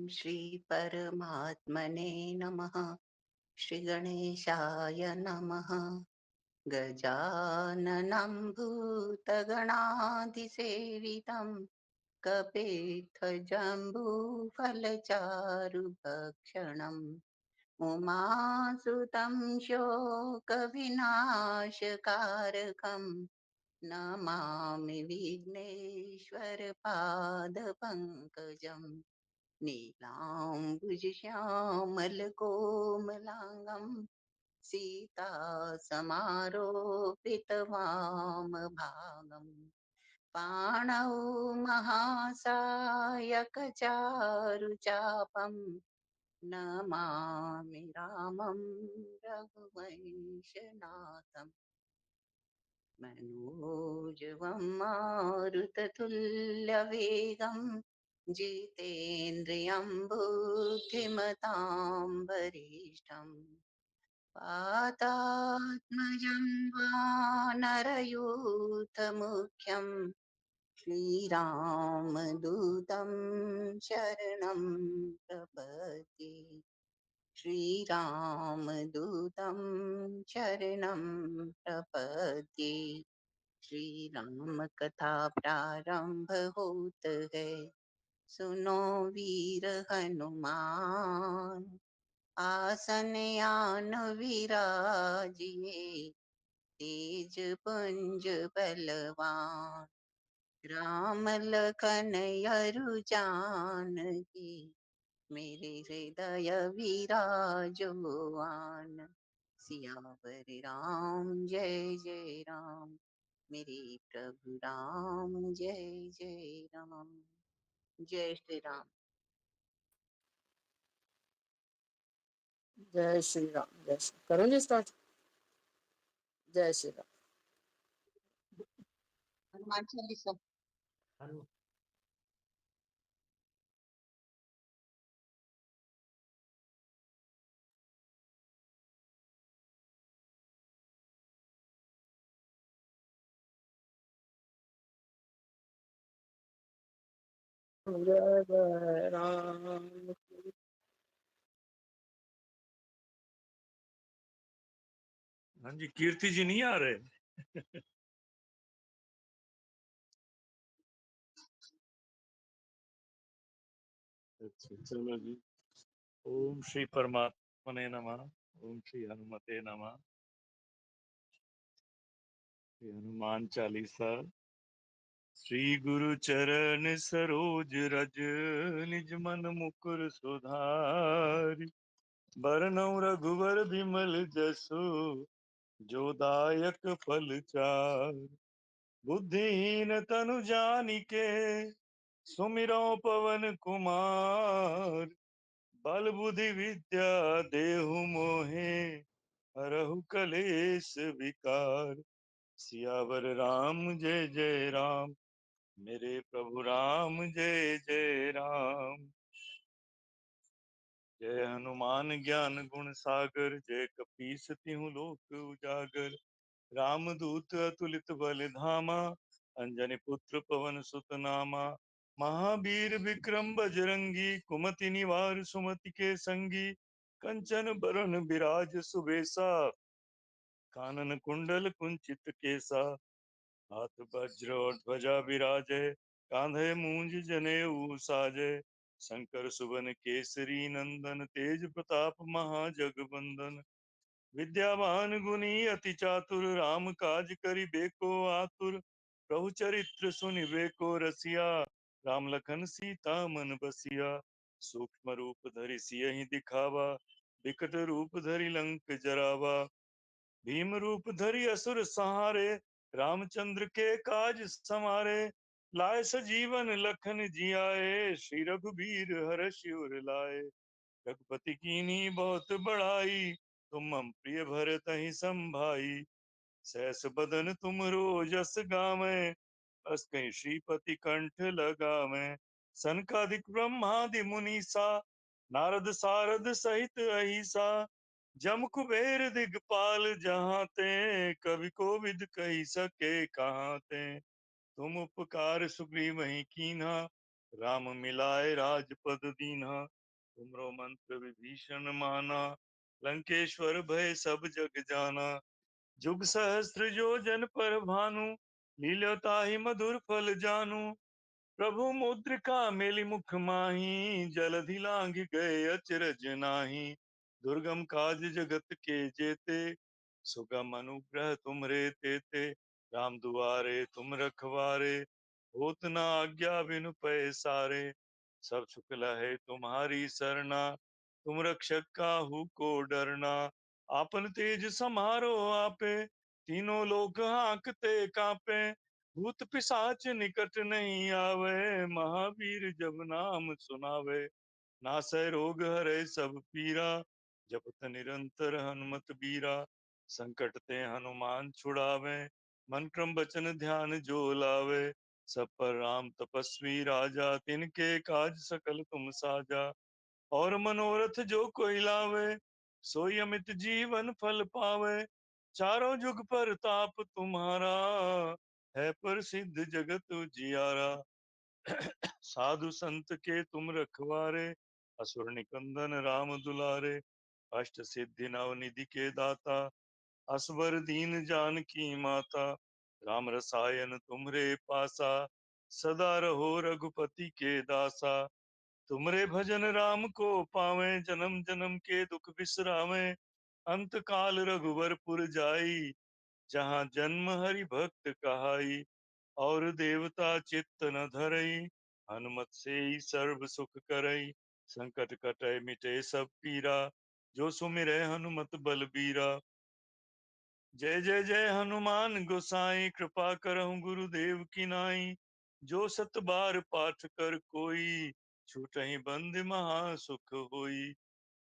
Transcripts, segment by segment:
श्री परमात्मने नमः। श्री गणेशाय नमः। गजाननं भूतगणाधिसेवितं कपित्थजम्बूफलचारुभक्षणम् उमासुतं शोकविनाशकारकं नमामि विघ्नेश्वरपादपङ्कजम्। नीलाम्बुजश्यामलकोमलाङ्गं सीतासमारोपितवामभागम् पाणौ महासायकचारुचापम् नमामि रामं रघुवंशनाथम्। मनोजवं मारुततुल्यवेगं जितेन्द्रियं बुद्धिमतां वरिष्ठम् वातात्मजं वानरयूथमुख्यं श्रीरामदूतं शरणं प्रपद्ये। श्रीरामदूतं शरणं प्रपद्ये। श्री राम कथा प्रारंभ होत है, सुनो वीर हनुमान। आसन आन विराजिए, तेज पुंज बलवान। राम लखन जानकी, मेरे हृदय विराजमान। सियावर राम जय जय राम, मेरे प्रभु राम जय जय राम। जय श्री राम। जय श्री राम। जय श्री करो जी स्टार्ट। जय श्री राम। हनुमान चालीसा। जय जय राम। हाँ जी, कीर्ति जी नहीं आ रहे। अच्छा चलो जी। ओम श्री परमात्मने नमः। ओम श्री हनुमते नमः। श्री हनुमान चालीसा। श्री गुरु चरण सरोज रज, निज मन मुकुर सुधारि। बरनउँ रघुवर बिमल जसु, जो दायक फल चारि। बुद्धिहीन तनु जानिके, सुमिरौ पवन कुमार। बल बुद्धि विद्या देहु मोहे, हरहु कलेश विकार। सियावर राम जय जय राम, मेरे प्रभु राम जय जय राम। जय हनुमान ज्ञान गुण सागर, जय कपीस तिहु लोक उजागर। रामदूत अतुलित बल धामा, अंजनी पुत्र पवन सुत नामा। महावीर विक्रम बजरंगी, कुमति निवार सुमति के संगी। कंचन बरन बिराज सुबेसा, कानन कुंडल कुंचित केसा। हाथ वज्र और ध्वजा विराजे, कांधे मूंज जनेऊ साजे। शंकर सुवन केसरी नंदन, तेज प्रताप महाजगबंदन। विद्यावान गुणी अति चातुर, राम काज करिबेको आतुर। प्रभु चरित्र सुनिबेको रसिया, राम लखन सीता मन बसिया। सूक्ष्म रूप धरि सियहि दिखावा, विकट रूप धरि लंक जरावा। भीम रूप धरि असुर संहारे, रामचंद्र के काज समारे। लाए सजीवन लखन जियाए, श्री रघुबीर हरषि उर लाए। रघुपति कीन्ही बहुत बड़ाई, तुम मम प्रिय भरतहि संभाई। सहस बदन तुम रोजस गावें, अस कहीं श्रीपति कंठ लगावें। सनकादिक ब्रह्मादि मुनीसा, नारद सारद सहित अहिसा। जम कुबेर दिगपाल जहाँ ते, कवि कोविद कही सके कहाँ ते। तुम उपकार सुग्रीवहि कीन्हा, राम मिलाए राजपद दीन्हा। तुमरो मंत्र विभीषण माना, लंकेश्वर भय सब जग जाना। जुग सहस्त्र जो जन पर भानु, लील्यो ताहि मधुर फल जानू। प्रभु मुद्रिका मेलि मुख माही, जलधि लांघ गए अचरज नाही। दुर्गम काज जगत के जेते, सुगम अनुग्रह तुमरे तेते। राम दुआरे तुम रखवारे, होत न आज्ञा बिनु पैसारे। सब सुख लहे तुम्हारी सरना, तुम रक्षक काहू को डरना। आपन तेज समारो आपे, तीनों लोक हांकते कांपे। भूत पिशाच निकट नहीं आवे, महावीर जब नाम सुनावे। नासै रोग हरै सब पीरा, जपत निरंतर हनुमत बीरा। संकट ते हनुमान छुड़ावे, मन क्रम वचन ध्यान जो लावे। सब पर राम तपस्वी राजा, तिनके काज सकल तुम साजा। और मनोरथ जो कोई लावे, सोई अमित जीवन फल पावे। चारों जुग पर ताप तुम्हारा, है प्रसिद्ध जगत जियारा। साधु संत के तुम रखवारे, असुर निकंदन राम दुलारे। अष्ट सिद्धि नव निधि के दाता, असवर दीन जानकी माता। राम रसायन तुम्हरे पासा, सदा रहो रघुपति के दासा। तुमरे भजन राम को पावे, जन्म जन्म के दुख बिसरावे। अंत काल रघुवर पुर जाई, जहाँ जन्म हरि भक्त कहाई। और देवता चित्त न धरई, हनुमत से ही सर्व सुख करई। संकट कटै मिटे सब पीरा, जो सुमिरै हनुमत बलबीरा। जय जय जय हनुमान गोसाई, कृपा करहु गुरुदेव की नाई। जो सत बार पाठ कर कोई, छूटहि बंद महा सुख होई।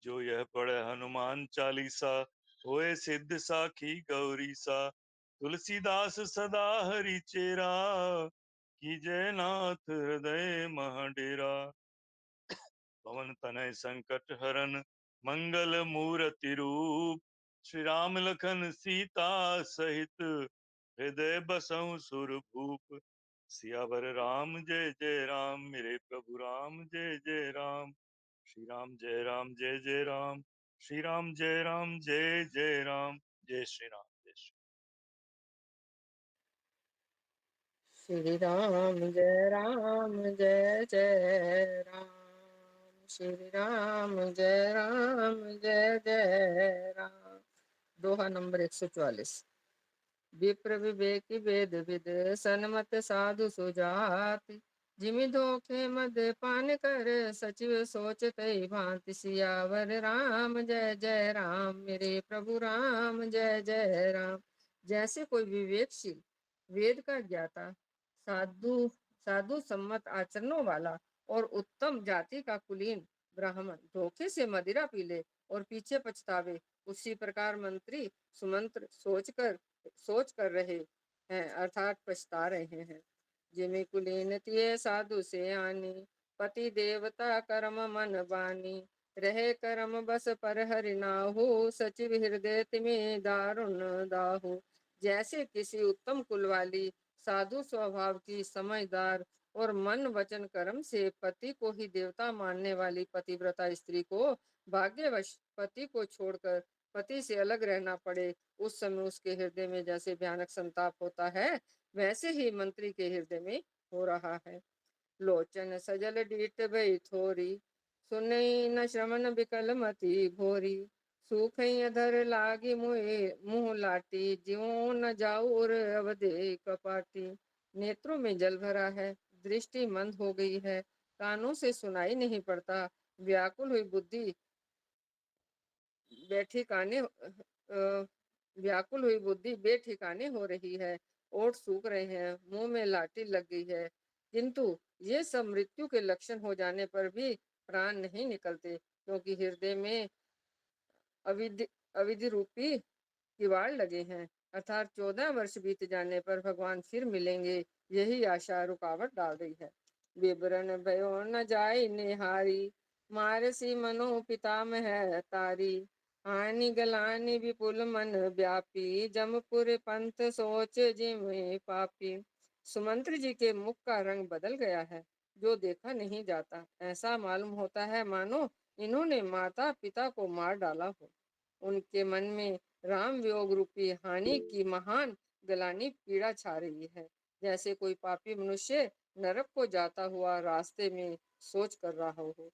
जो यह पढ़े हनुमान चालीसा, होए सिद्ध साखी गौरीसा। तुलसीदास सदा हरि चेरा, कीजय नाथ हृदय मह डेरा। पवन तनय संकट हरन, मंगल मूर्ति रूप। श्री राम लखन सीता सहित, हृदय बसहु सुर भूप। सियावर राम जय जय राम, मेरे प्रभु राम जय जय राम। श्री राम जय राम जय जय राम, श्री राम जय राम जय जय राम। जय श्री राम जय श्री श्री राम जय राम जय जय राम। श्री राम जय राम जय जय राम। दोहा नंबर 144। विप्र विवेक वेद विद, सन्मत साधु सुजाति। जिमि धोखे मद पान कर, सचिव सोच तई भांति। सियावर राम जय जय राम, मेरे प्रभु राम जय जय राम। जैसे कोई विवेकशील, वेद का ज्ञाता, साधु साधु सम्मत आचरणों वाला और उत्तम जाति का कुलीन ब्राह्मण धोखे से मदिरा पी ले और पीछे पछतावे, उसी प्रकार मंत्री सुमंत्र सोच कर रहे हैं, अर्थात पछता रहे हैं। जिमि कुलीन तिये साधु से आनी, पति देवता कर्म मन बानी। रहे कर्म बस पर हरि नाहु, सचिव हृदय तिमि दारुण दाहु। जैसे किसी उत्तम कुल वाली, साधु स्वभाव की, समझदार और मन वचन कर्म से पति को ही देवता मानने वाली पतिव्रता स्त्री को भाग्यवश पति को छोड़कर पति से अलग रहना पड़े, उस समय उसके हृदय में जैसे भयानक संताप होता है, वैसे ही मंत्री के हृदय में हो रहा है। लोचन सजल डीठ भई थोरी, सुनई न श्रवण बिकल मति भोरी। सूख अधर लागी मुँह लाटी, ज्यों न जाऊ और अवधे कपाटी। नेत्रों में जल भरा है, दृष्टि मंद हो गई है, कानों से सुनाई नहीं पड़ता। व्याकुल हुई बुद्धि बेठिकाने व्याकुल हुई बुद्धि बेठिकाने हो रही है। ओठ सूख रहे हैं, मुंह में लाठी लग गई है, किंतु ये सब मृत्यु के लक्षण हो जाने पर भी प्राण नहीं निकलते, क्योंकि हृदय में अविधि अविधि रूपी किवाड़ लगे हैं। अर्थात 14 वर्ष बीत जाने पर भगवान फिर मिलेंगे, यही आशा रुकावट डाल रही है। विवरण भयो न जाय निहारी, मारसी मनो पितामह है तारी। हानि गलानि विपुल मन व्यापी, जमपुर पंथ सोच जिम पापी। सुमंत्र जी के मुख का रंग बदल गया है, जो देखा नहीं जाता। ऐसा मालूम होता है मानो इन्होंने माता पिता को मार डाला हो। उनके मन में राम वियोग रूपी हानि की महान गलानी पीड़ा छा रही है, जैसे कोई पापी मनुष्य नरक को जाता हुआ रास्ते में सोच कर रहा हो।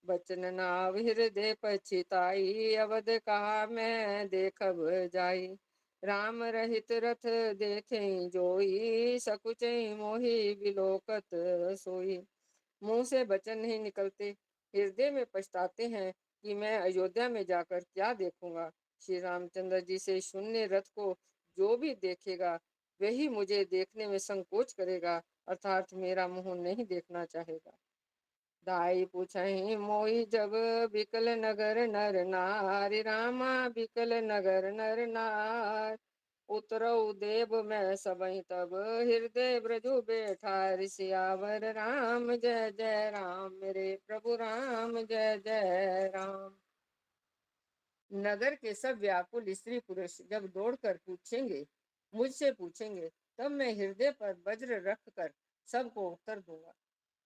बचन नाव हृदय पछिताई, अवध कहा मैं देखब जाई। राम रहित रथ देखें जोई, सकुचई मोहि विलोकत सोई। मुंह से वचन नहीं निकलते, हृदय में पछताते हैं कि मैं अयोध्या में जाकर क्या देखूंगा। श्री रामचंद्र जी से शून्य रथ को जो भी देखेगा वही मुझे देखने में संकोच करेगा, अर्थात मेरा मुंह नहीं देखना चाहेगा। दाई पूछहि मोहि जब, बिकल नगर नर नारी। रामा बिकल नगर नर नार, उतरऊ देव मैं सबहि तब। हृदय ब्रजु बैठार, सियावर राम जय जय राम। मेरे प्रभु राम जय जय राम। नगर के सब व्याकुल स्त्री पुरुष जब दौड़कर पूछेंगे, मुझसे पूछेंगे, तब मैं हृदय पर वज्र रख कर सबको उत्तर दूंगा।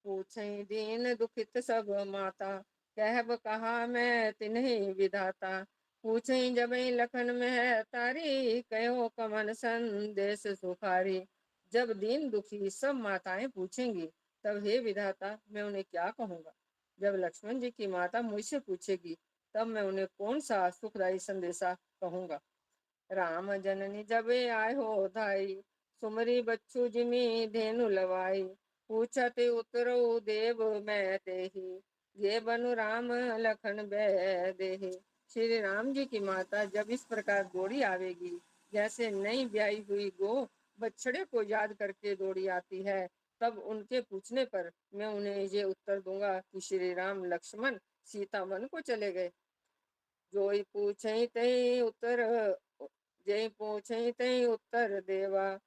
पूछई दीन दुखित सब माता, कहब कहा मैं तिन्हि विधाता। पूछई जबई लखन में तारी, कहो कमन संदेश सुखारी। जब दीन दुखी सब माताएं पूछेंगी, तब हे विधाता मैं उन्हें क्या कहूँगा। जब लक्ष्मण जी की माता मुझसे पूछेगी, तब मैं उन्हें कौन सा सुखदायी संदेशा कहूँगा। राम जननी जबे आए हो धाई, सुमरी बच्चू जिमी धेनु लवाई। पूछत उतरो देव मैं तेहि, ये बनु राम लखन बै देहि। श्री राम जी की माता जब इस प्रकार दौड़ी आवेगी, जैसे नई ब्याई हुई गो बछड़े को याद करके दौड़ी आती है, तब उनके पूछने पर मैं उन्हें ये उत्तर दूंगा कि श्री राम लक्ष्मण सीता वन को चले गए। जोई पूछई तई उत्तर, जय पूछई तई उत्तर देवा।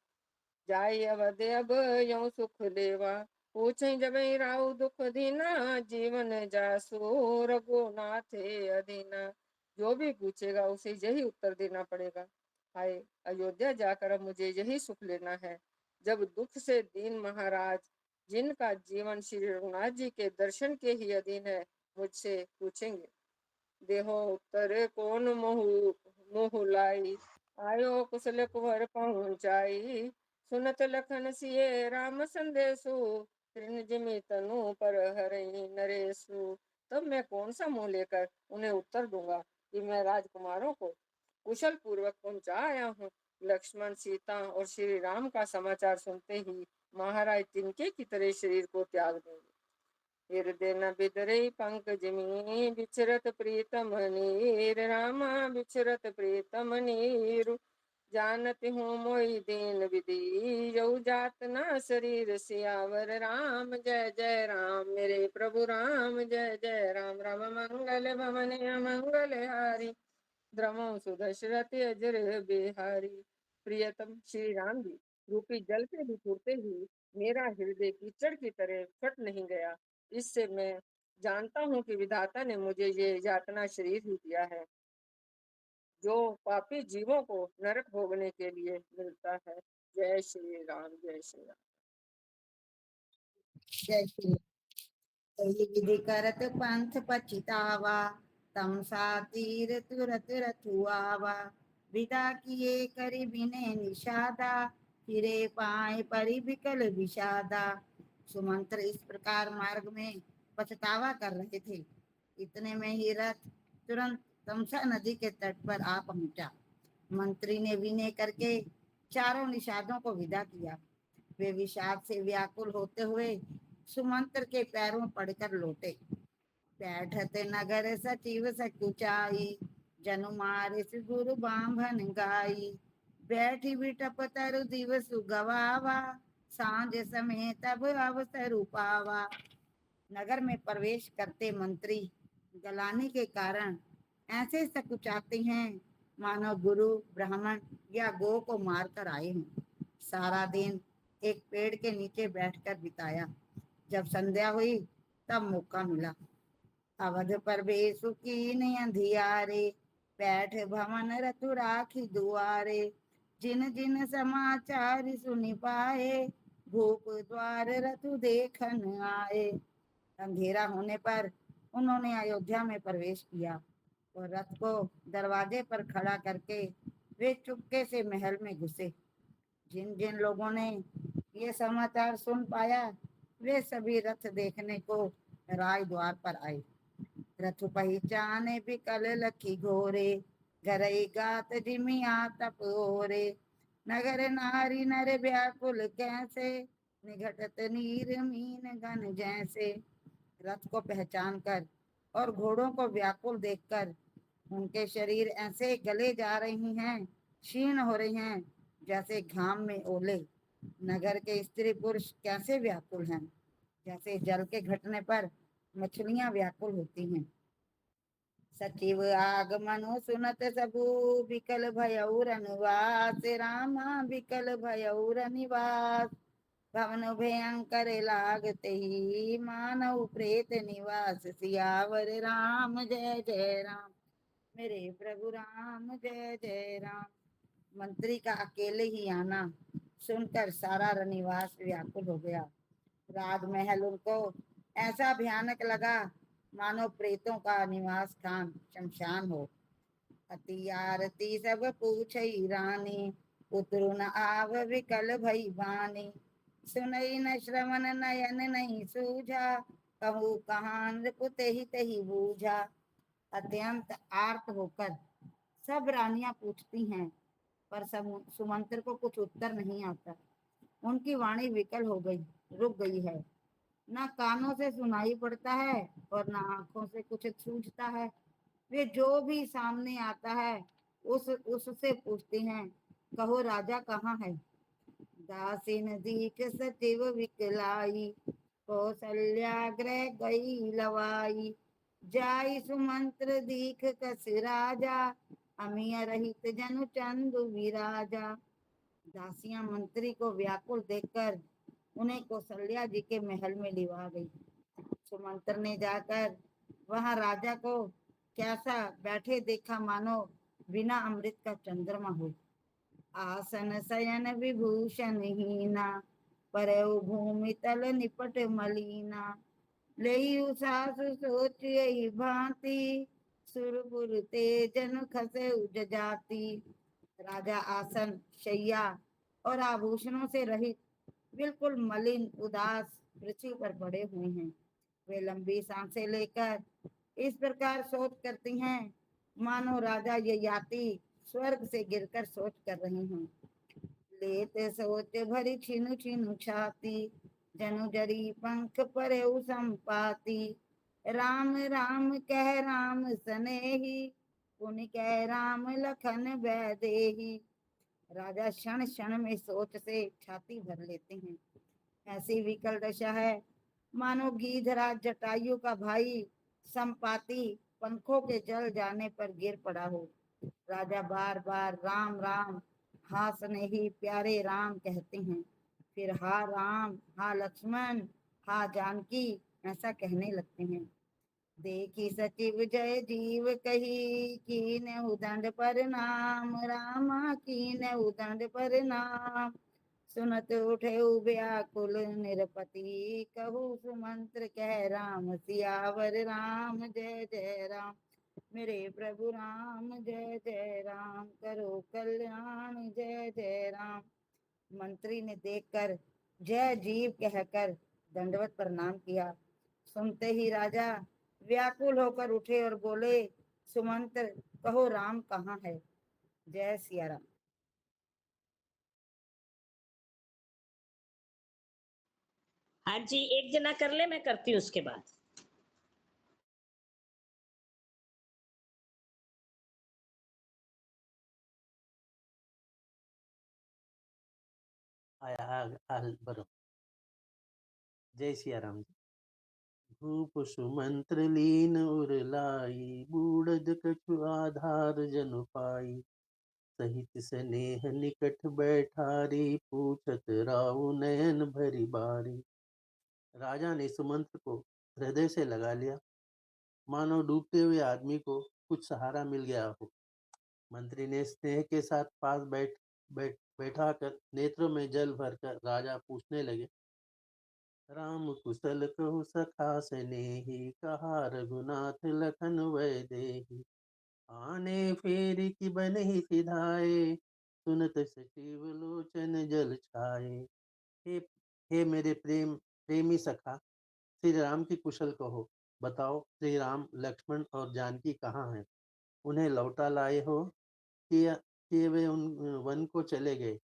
जाय अवध अब यो सुख लेवा। पूछई जबई राउ दुख दीना, जीवन जासु रघुनाथे अदीना। जो भी पूछेगा उसे यही उत्तर देना पड़ेगा। हाय, अयोध्या जाकर अब मुझे यही सुख लेना है। जब दुख से दीन महाराज, जिनका जीवन श्री रघुनाथ जी के दर्शन के ही अधीन है, मुझसे पूछेंगे, देहो उत्तर कौन मोहु मोहु लाई। आयो कुशल कुंवर पहुँचाई, सुनत लखन सिए राम संदेशु। तृण जिमि तनु पर हरई नरेशु। तब मैं कौन सा मुंह लेकर उन्हें उत्तर दूंगा कि मैं राजकुमारों को कुशल पूर्वक पहुंचा आया हूँ। लक्ष्मण सीता और श्री राम का समाचार सुनते ही महाराज तिनके की तरह शरीर को त्याग देंगे। हृदय न बिदरई पंकजमी, बिछरत प्रीतम नीर। रामा बिछरत प्रीतम नीर, जानत हूँ मोहि दीन विधि। यऊ जात न शरीर सियावर राम जय जय राम। मेरे प्रभु राम जय जय राम। राम मंगल भवन मंगल हारी, द्रमो सुदशरथ अजर बिहारी। प्रियतम श्री राम जी रूपी जल के बिखुरते ही मेरा हृदय कीचड़ की तरह फट नहीं गया। इससे मैं जानता हूँ कि विधाता ने मुझे ये यातना शरीर ही दिया है, जो पापी जीवों को नरक भोगने के लिए मिलता है। जय श्री राम, जय श्री राम। जय श्री कही विधि करत पंथ पछितावा, तमसा तीर तुरत रथुआवा। विदा किए करि बिने निषादा, फिरे पाए परि बिकल विषादा। सुमंत्र इस प्रकार मार्ग में पछतावा कर रहे थे। इतने में ही रथ तुरंत तमसा नदी के तट पर आ पहुंचा। मंत्री ने विनय करके चारों निषादों को विदा किया। वे विषाद से व्याकुल होते हुए सुमंत्र के पैरों पड़कर लौटे। बैठत नगर सचिव सकुचाई, जनु मारिस गुरु बांभन गाई। बैठी बिटप तरु दिवस गवावा, सांझ समय तब अवसर पावा। नगर में प्रवेश करते मंत्री गलानी के कारण ऐसे सकुचाते हैं मानो गुरु ब्राह्मण या गो को मार कर आए हों। सारा दिन एक पेड़ के नीचे बैठकर बिताया। जब संध्या हुई तब मौका मिला। अवध प्रवेश कीन अंधियारे, बैठ भवन रतु राखी दुआरे। जिन जिन समाचार सुनि पाए, भूप द्वार रतु देखन आए। अंधेरा होने पर उन्होंने अयोध्या में प्रवेश किया और रथ को दरवाजे पर खड़ा करके वे चुपके से महल में घुसे। जिन जिन लोगों ने ये समाचार सुन पाया वे सभी रथ देखने को राय द्वार पर आए। रथ पहचाने बिकल लखी घोरे, घरई गात जिमिया तप ओरे। नगर नारी नर व्याकुल कैसे, निघटत नीर मीन गन जैसे। रथ को पहचान कर और घोड़ों को व्याकुल देखकर उनके शरीर ऐसे गले जा रही हैं, क्षीण हो रही हैं, जैसे घाम में ओले। नगर के स्त्री पुरुष कैसे व्याकुल हैं, जैसे जल के घटने पर मछलियां व्याकुल होती हैं। सचिव आगमनु सुनत सबू, बिकल भयउ रनुवास। रामा बिकल भयउ रनिवास, भवन भयंकर लागते ही, मानव प्रेत निवास। सियावर राम जय जय राम, मेरे प्रभु राम जय जय राम। मंत्री का अकेले ही आना सुनकर सारा रनिवास व्याकुल हो गया। राजमहल उनको ऐसा भयानक लगा मानो प्रेतों का निवास स्थान शमशान हो। अति आरती सब पूछई रानी, उतरु न आव विकल भई बानी। सुनई न श्रवण नयन नहीं सूझा, कहूँ कहाँ नृपुते ही तही बूझा। अत्यंत आर्त होकर सब रानियां पूछती हैं, पर सब सुमंत्र को कुछ उत्तर नहीं आता। उनकी वाणी विकल हो गई, रुक गई है। ना कानों से सुनाई पड़ता है और ना आंखों से कुछ सूझता है। वे जो भी सामने आता है उससे पूछती हैं, कहो राजा कहाँ है। दासीन दीख सचिव विकलाई, कौशल्याग्रह गई लवाई। जाई सुमंत्र दीख कस राजा, अमिय रहित जनु चंदु विराजा। दासियां मंत्री को व्याकुल देखकर उन्हें कौशल्या जी के महल में लिवा गई। सुमंत्र ने जाकर वहां राजा को कैसा बैठे देखा, मानो बिना अमृत का चंद्रमा हो। आसन शयन विभूषण हीना, परऊ भूमि तल निपट मलीना। लेहु सासु सोच यही भांति, सुरपुर तेजन खसे जाति। राजा आसन शैया और आभूषणों से रहित बिल्कुल मलिन उदास पृथ्वी पर पड़े हुए हैं। वे लंबी सांसें लेकर इस प्रकार सोच करती हैं मानो राजा ये याति स्वर्ग से गिरकर सोच कर रही हूँ। लेते सोच भरी छीनु छीनु छाती, जनु जरी पंख परे संपाती। राम राम कह राम सनेही, पुनि कह राम लखन वैदेही। राजा क्षण क्षण में सोच से छाती भर लेते हैं। ऐसी विकल दशा है मानो गीधराज जटायु का भाई संपाति पंखों के जल जाने पर गिर पड़ा हो। राजा बार बार राम राम हा स्नेही प्यारे राम कहते हैं, फिर हा राम हा लक्ष्मण हा जानकी ऐसा कहने लगते हैं। देखी सचिव जय जीव कही, कीन उदंड पर नाम। रामा कीन उदंड पर नाम, सुनत उठे व्याकुल निरपति। कहू सुमंत्र कह राम सियावर राम जय जय राम, मेरे प्रभु राम जय जय राम। करो कल्याण जय जय राम। मंत्री ने देखकर जय जीव कहकर दंडवत प्रणाम किया। सुनते ही राजा व्याकुल होकर उठे और बोले, सुमंत्र कहो राम कहाँ है। जय सिया राम। हाँ जी, एक जना कर ले, मैं करती हूँ उसके बाद। बरो जय सिया राम जी। भूप सुमंत्र लीन उरलाई, बूढ़द कछु आधार जनु पाई। सहित स्नेह निकट बैठारी, पूछत राउ नयन भरी बारी। राजा ने सुमंत्र को हृदय से लगा लिया, मानो डूबते हुए आदमी को कुछ सहारा मिल गया हो। मंत्री ने स्नेह के साथ पास बैठाकर नेत्रों में जल भरकर राजा पूछने लगे, राम कुशल कहु सखा सनेही, कहा रघुनाथ लखन वैदेही। आने फेर की बनहि सिधाए, सुनत सचिव लोचन जल छाए। हे हे मेरे प्रेमी सखा, श्री राम की कुशल कहो। बताओ श्री राम, लक्ष्मण और जानकी कहाँ हैं? उन्हें लौटा लाए हो कि वे उन वन को चले गए?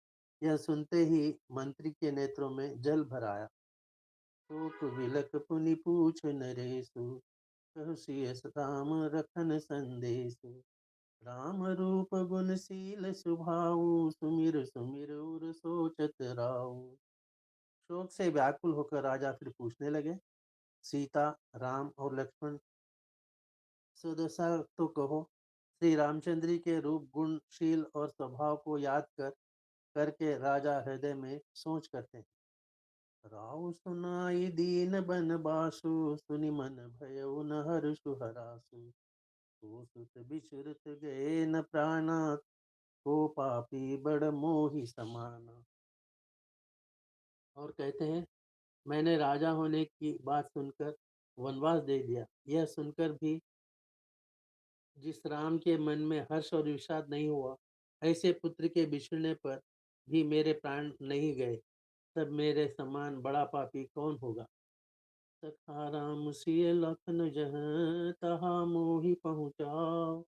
यह सुनते ही मंत्री के नेत्रों में जल भर आया। शोक विलक पुनि पूछ नरेशु, कहु सियस राम रखन संदेशु। राम रूप गुणशील स्वभाव, सुमिर सुमिर उर सोचत राऊ। शोक से व्याकुल होकर राजा फिर पूछने लगे, सीता, राम और लक्ष्मण सुदशा तो कहो। श्री रामचंद्र के रूप, गुणशील और स्वभाव को याद करके राजा हृदय में सोच करते हैं। राव सुनाई दीन बन बासु, सुनि मन भयउ न हर्षु हरासु। तो सुत बिचुरत गए न प्राणा, को पापी बड़ मोहि समाना। और कहते हैं, मैंने राजा होने की बात सुनकर वनवास दे दिया। यह सुनकर भी जिस राम के मन में हर्ष और विषाद नहीं हुआ, ऐसे पुत्र के बिछड़ने पर भी मेरे प्राण नहीं गए। तब मेरे समान बड़ा पापी कौन होगा। सखा राम सिय लखन जहाँ, तहा मोहि पहुँचाओ।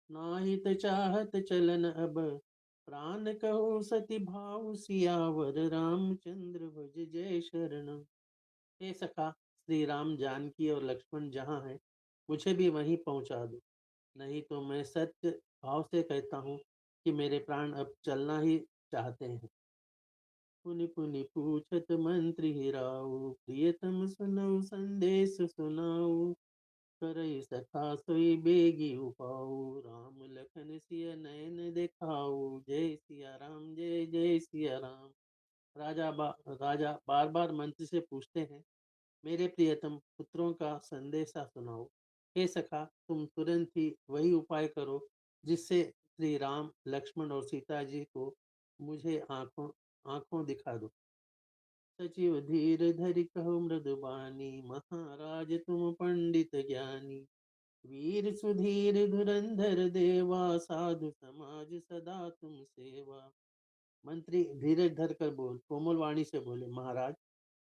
नाहित चाहत चलन अब, प्राण कहो सति भाव। सियावर रामचंद्र भज जय शरण। हे सखा, श्री राम, जानकी और लक्ष्मण जहाँ हैं, मुझे भी वहीं पहुँचा दो। नहीं तो मैं सत्य भाव से कहता हूँ कि मेरे प्राण अब चलना ही चाहते हैं। पुनि पुनि पूछत मंत्री राऊ, प्रियतम सुनऊ संदेश सुनाऊ। करई सखा सोई बेगी उपाऊ, राम लखन सिय नयन दिखाऊ। जय सिया राम, जय जय सिया राम। राजा बार बार मंत्री से पूछते हैं, मेरे प्रियतम पुत्रों का संदेशा सुनाओ। हे सखा, तुम तुरंत ही वही उपाय करो जिससे श्री राम, लक्ष्मण और सीता जी को मुझे आंखों दिखा दो। सचिव धीर धरि कहु मृदुबानी, महाराज तुम पंडित ज्ञानी। वीर सुधीर धुरंधर देवा, साधु समाज सदा तुम सेवा। मंत्री धीरज धर कर कोमल वाणी से बोले, महाराज,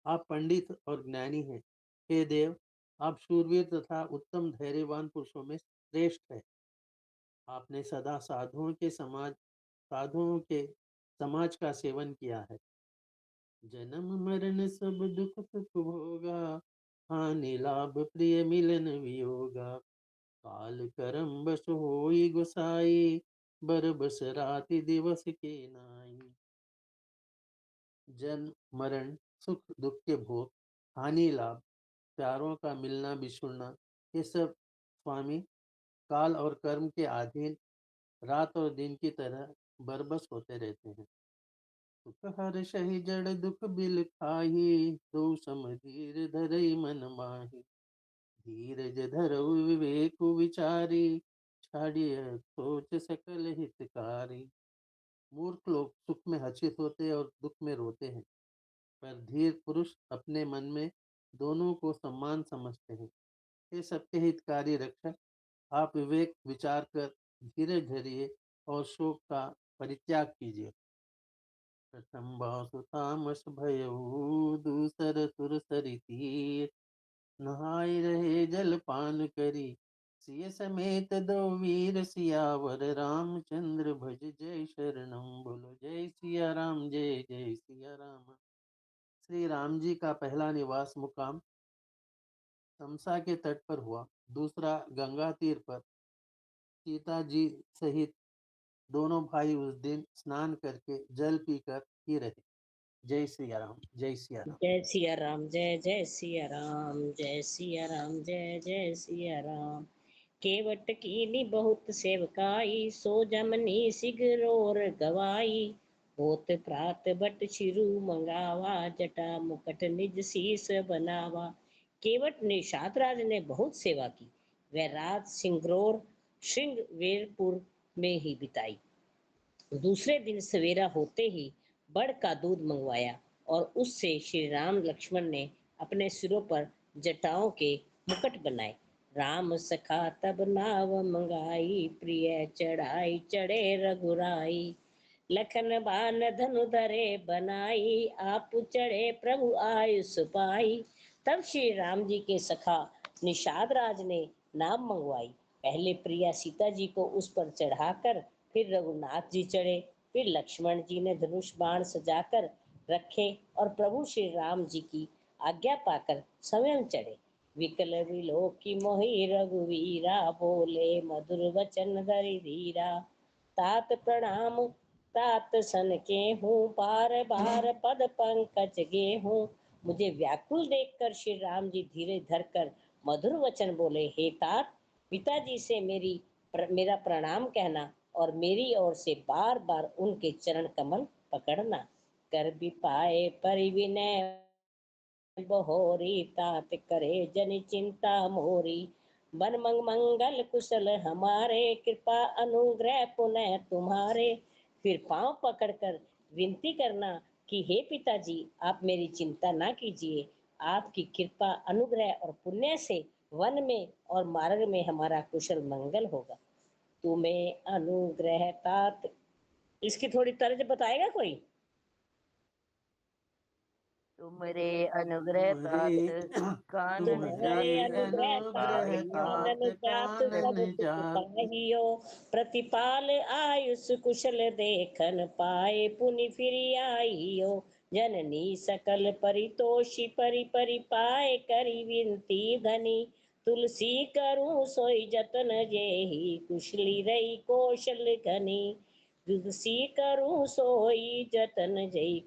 आप पंडित और ज्ञानी हैं। हे देव, आप शूरवीर तथा उत्तम धैर्यवान पुरुषों में श्रेष्ठ है। आपने सदा साधुओं के समाज का सेवन किया है। जन्म मरण सब दुख सुख भोगा, हानि लाभ प्रिय मिलन वियोगा। काल करम बस होई गुसाई, बर बस राति दिवस के नाई। जन्म मरण, सुख दुख के भोग, हानि लाभ, प्यारों का मिलना बिछुड़ना, ये सब स्वामी काल और कर्म के अधीन रात और दिन की तरह बरबस होते रहते हैं। सुख हर सही जड़ दुख बिल खाही, दो सम धीर धरई मन माही। धीरज धरऊ विवेक विचारी, छाड़िय सोच सकल हितकारी। मूर्ख लोग सुख में हर्षित होते और दुख में रोते हैं, पर धीर पुरुष अपने मन में दोनों को सम्मान समझते हैं। ये सबके हितकारी रक्षक, आप विवेक विचार कर धीरज धरिए और शोक का परित्याग कीजिए। प्रथम बासु तामस भयऊ, दूसर सुर सरि तीर। नहाय रहे जल पान करी, सिय समेत दो वीर। सियावर रामचंद्र भज जय शरणम। बोलो जय सिया राम, जय जय सिया राम। श्री राम जी का पहला निवास मुकाम तमसा के तट पर हुआ, दूसरा गंगा तीर पर। सीता जी सहित दोनों भाई उस दिन स्नान करके जल पीकर ही रहे। जय सिया राम, जय सिया राम। जय सिया राम, जय जय सिया राम, जय सिया राम, जय जय सिया राम। केवट कीनी बहुत सेवकाई, सो जमनी सिगरोर गवाई। होत प्रात बट छिरु मंगावा, जटा मुकट निज शीस बनावा। केवट निषादराज ने बहुत सेवा की, वह रात सिंगरोर श्रृंगवेरपुर में ही बिताई। दूसरे दिन सवेरा होते ही बड़ का दूध मंगवाया और उससे श्री राम लक्ष्मण ने अपने सिरों पर जटाओं के मुकुट बनाए। राम सखा तब नाव मंगाई, प्रिय चढ़ाई चढ़े रघुराई। लखन बान धनु धरे बनाई, आप चढ़े प्रभु आयुष पाई। तब श्री राम जी के सखा निषाद राज ने नाव मंगवाई। पहले प्रिया सीता जी को उस पर चढ़ाकर फिर रघुनाथ जी चढ़े, फिर लक्ष्मण जी ने धनुष बाण सजाकर रखे और प्रभु श्री राम जी की आज्ञा पाकर स्वयं चढ़े। विकल विलोकी मोहि रघुवीरा, बोले मधुर वचन धरि धीरा। तात प्रणाम तात सन के हूँ, बार बार पद पंकज गे हूँ। मुझे व्याकुल देखकर श्री राम जी धीरे धरकर मधुर वचन बोले, हे तात, पिताजी से मेरा प्रणाम कहना और मेरी ओर से बार बार उनके चरण कमल पकड़ना। कर भी पाए परिविनय बहोरी, तात करे जन चिंता मोरी। बन मंगल कुशल हमारे, कृपा अनुग्रह पुनः तुम्हारे। फिर पांव पकड़कर विनती करना कि हे पिताजी, आप मेरी चिंता ना कीजिए। आपकी कृपा अनुग्रह और पुण्य से वन में और मार्ग में हमारा कुशल मंगल होगा। तुम्हें अनुग्रह तात, इसकी थोड़ी तर्ज बताएगा कोई? तुमरे अनुग्रह तात कानन तुम्हारे तुम्हारे जात अनुग्रह तात अनुग्रह पाहियो। कानन तात जात सब कानन सुख जात। पाहियो। प्रतिपाल आयुष कुशल देखन पाए, पुनि फिर आइयो। जननी सकल परितोषी, परि परि पाए करी विनती धनी। तुलसी करूं सोई जतन, जेहि कुशली रही कौशल घनी। तुलसी करूं सोई जतन, जय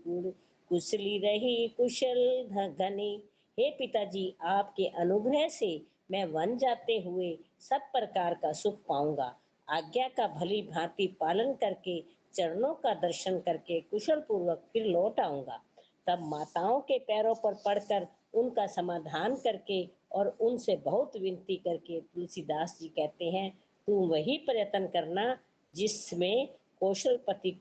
कुशली रही कुशल घनी। हे पिताजी, आपके अनुग्रह से मैं वन जाते हुए सब प्रकार का सुख पाऊंगा। आज्ञा का भली भांति पालन करके चरणों का दर्शन करके कुशल पूर्वक फिर लौट आऊंगा। तब माताओं के पैरों पर पड़कर उनका समाधान करके और उनसे बहुत विनती करके तुलसीदास जी कहते हैं, तू वही प्रयत्न करना जिसमें कौशल पति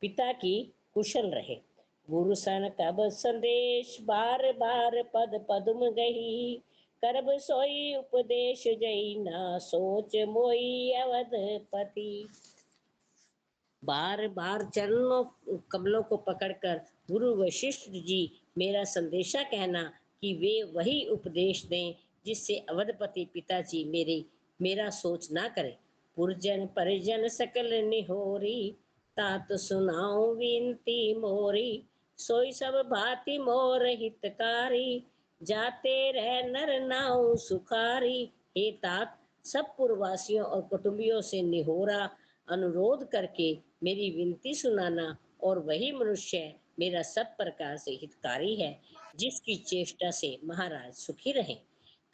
पिता की कुशल रहे। गुरु सन कब संदेश, बार बार पद पद्म गही। करब सोई उपदेश, जई ना सोच मोई अवधपति। बार बार चरणों कमलों को पकड़कर गुरु वशिष्ठ जी मेरा संदेशा कहना कि वे वही उपदेश दें जिससे अवधपति पिताजी मेरा सोच ना करें। पुरजन परिजन सकल निहोरी, तात सुनाओ विनती मोरी। सोई सब भांति मोर हितकारी, जाते रह नर नाउ सुखारी। हे तात, सब पुरवासियों और कुटुंबियों से निहोरा अनुरोध करके मेरी विनती सुनाना, और वही मनुष्य मेरा सब प्रकार से हितकारी है जिसकी चेष्टा से महाराज सुखी रहे।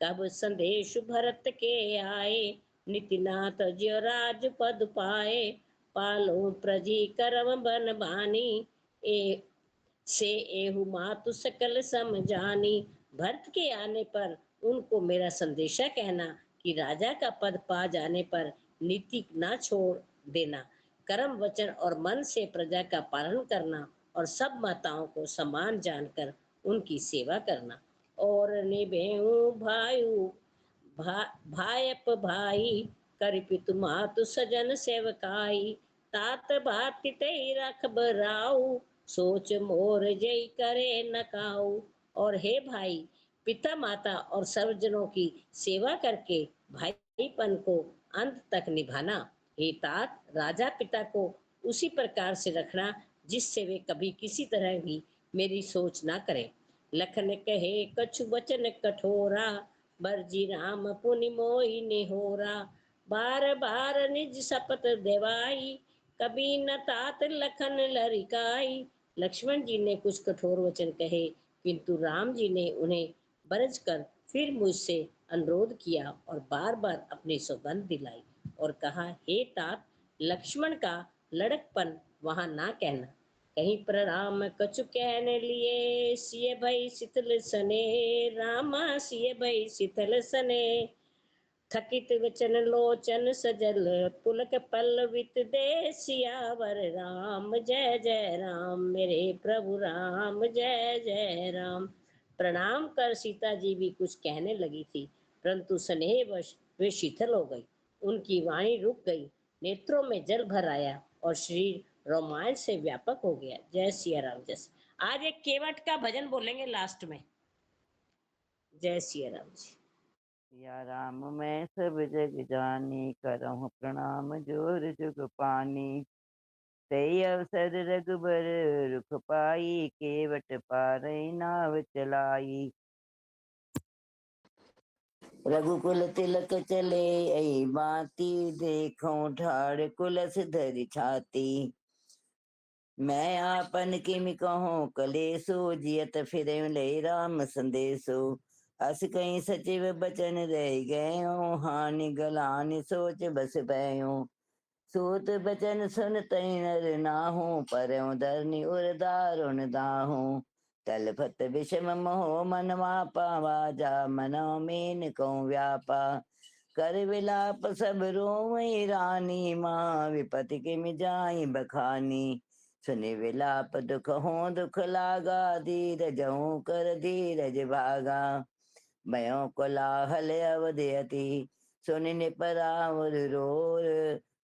कब संदेश भरत के आए, नितिनाथ ज्यो राज पद पाए। पालो प्रजी करम बन बानी, ए से एहु मातु सकल समझानी। भरत के आने पर उनको मेरा संदेशा कहना कि राजा का पद पा जाने पर नीति ना छोड़ देना, कर्म वचन और मन से प्रजा का पालन करना और सब माताओं को समान जानकर उनकी सेवा करना। और निभेऊ भायु भायप भाई, कर पितु मातु सजन सेवकाई। तात भाति तई रख बराऊ, सोच मोर जय करे नकाऊ। और हे भाई, पिता माता और सर्वजनों की सेवा करके भाईपन को अंत तक निभाना। हे तात, राजा पिता को उसी प्रकार से रखना जिससे वे कभी किसी तरह भी मेरी सोच ना करें। लखन कहे कछु वचन कठोरा, बरजी राम पुनि मोहि निहोरा। बार बार निज शपथ देवाई, कभी न तात लखन लरिकाई। लक्ष्मण जी ने कुछ कठोर वचन कहे, किंतु राम जी ने उन्हें बरज कर फिर मुझसे अनुरोध किया और बार बार अपनी सौगंध दिलाई और कहा, हे तात, लक्ष्मण का लड़कपन वहां ना कहना। कहीं प्रणाम कछु कहने लिए, सिय भई शीतल सने। रामा सिय भई शीतल सने, थकित वचन लोचन सजल। पुलक पल्लवित दे सियावर राम, जय जय राम मेरे प्रभु राम, जय जय राम। प्रणाम कर सीता जी भी कुछ कहने लगी थी, परंतु स्नेहवश वे शिथिल हो गई। उनकी वाणी रुक गई, नेत्रों में जल भर आया और शरीर रोमांच से व्यापक हो गया। जय सिया राम। जय आज एक केवट का भजन बोलेंगे लास्ट में। जय सिया राम जी। या राम मैं सब जग जानी, करहूँ प्रणाम जोर जुग पानी। तई अवसर रघुबर रुख पाई, केवट पारई नाव चलाई। रघुकुल तिलक चले आई बाती, देखो ठाड़ कुलस धरि छाती। मैं आपन किमि कहूँ कलेसो, जियत फिर ले राम संदेशो। अस कहीं सचिव बचन रह गयो, हानि गलानि सोच बस भयो। सूत बचन सुन तई नर नाहू, परयों धरनी उर दारुण दाहू। तलफत विषम मोह मन मापा, वाजा मनो मीन को व्यापा। कर विलाप सब रोई रानी, माँ विपति के मिजाई बखानी। सुनि विलाप दुख हो दुख लागा, धीरज हूँ कर धीरज भागा। भयो कोलाहल अवधयति, सुनि निपरावर रोर।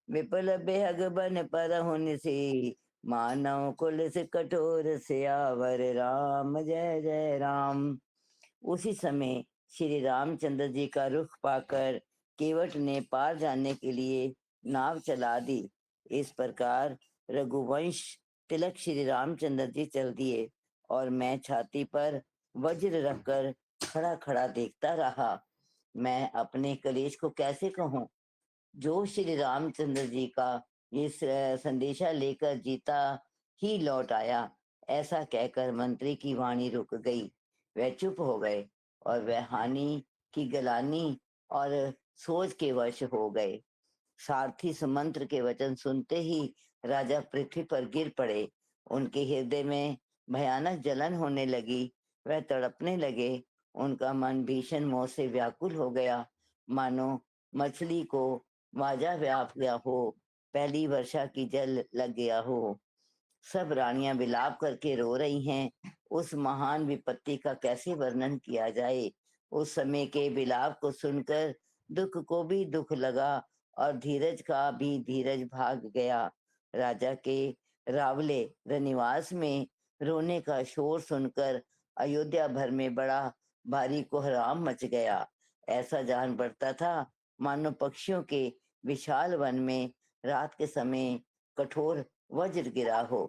विपुल बेहग बन परहुँ निसी, मानव कुल से कठोर सियावर राम। जय जय राम। उसी समय श्री रामचंद्र जी का रुख पाकर केवट ने पार जाने के लिए नाव चला दी। इस प्रकार रघुवंश तिलक श्री रामचंद्र जी चल दिए और मैं छाती पर वज्र रखकर खड़ा खड़ा देखता रहा। मैं अपने कलेश को कैसे कहूँ, जो श्री रामचंद्र जी का इस संदेशा लेकर जीता ही लौट आया। ऐसा कहकर मंत्री की वाणी रुक गई। वह चुप हो गए और वह हानि की गलानी और सोच के वश हो गए। सारथी सुमंत्र के वचन सुनते ही राजा पृथ्वी पर गिर पड़े। उनके हृदय में भयानक जलन होने लगी। वह तड़पने लगे। उनका मन भीषण मोह से व्याकुल हो गया, मानो मछली को माजा व्याप गया हो, पहली वर्षा की जल लग गया हो। सब रानियां विलाप करके रो रही हैं। उस महान विपत्ति का कैसे वर्णन किया जाए। उस समय के विलाप को सुनकर दुख को भी दुख लगा और धीरज का भी धीरज भाग गया। राजा के रावले रनिवास में रोने का शोर सुनकर अयोध्या भर में बड़ा भारी कोहराम मच गया। ऐसा जान पड़ता था मानो पक्षियों के विशाल वन में रात के समय कठोर वज्र गिरा हो।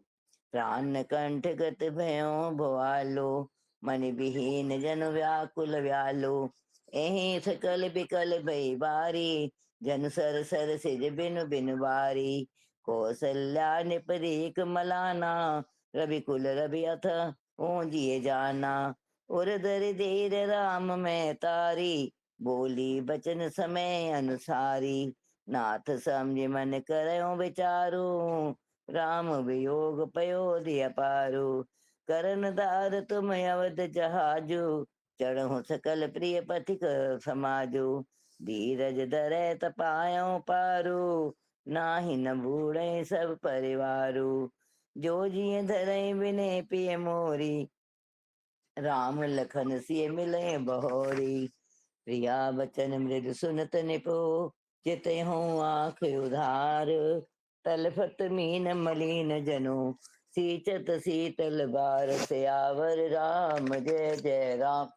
प्राण कंठ गत भयो भवालो, मन विहीन जन व्याकुल व्यालो। एहि सकल बिकल भई बारी, जन सर सर सिज बिनु बिनु बारी। कौशल्या निपरीक मलाना, रवि कुल रवि अथ ऊंजिए जाना। उर दर धीर राम में तारी, बोली बचन समय अनुसारी। नाथ समझ मन करयो विचारू, राम वियोग पयोधि अपारो। करन दार तुम अवध जहाजो, चढ़ो सकल प्रिय पथिक समाजो। धीरज धरे तपायो पारो, नाही न बूढ़े सब परिवारो। जो जिय धरे विने पिय मोरी, राम लखन सिय मिले बहोरी। प्रिया बचन मृदु सुनत निपो, चित हूँ आँख उधार। तलफत मीन मलिन जनो, सींचत शीतल बार। सियावर राम जय जय राम।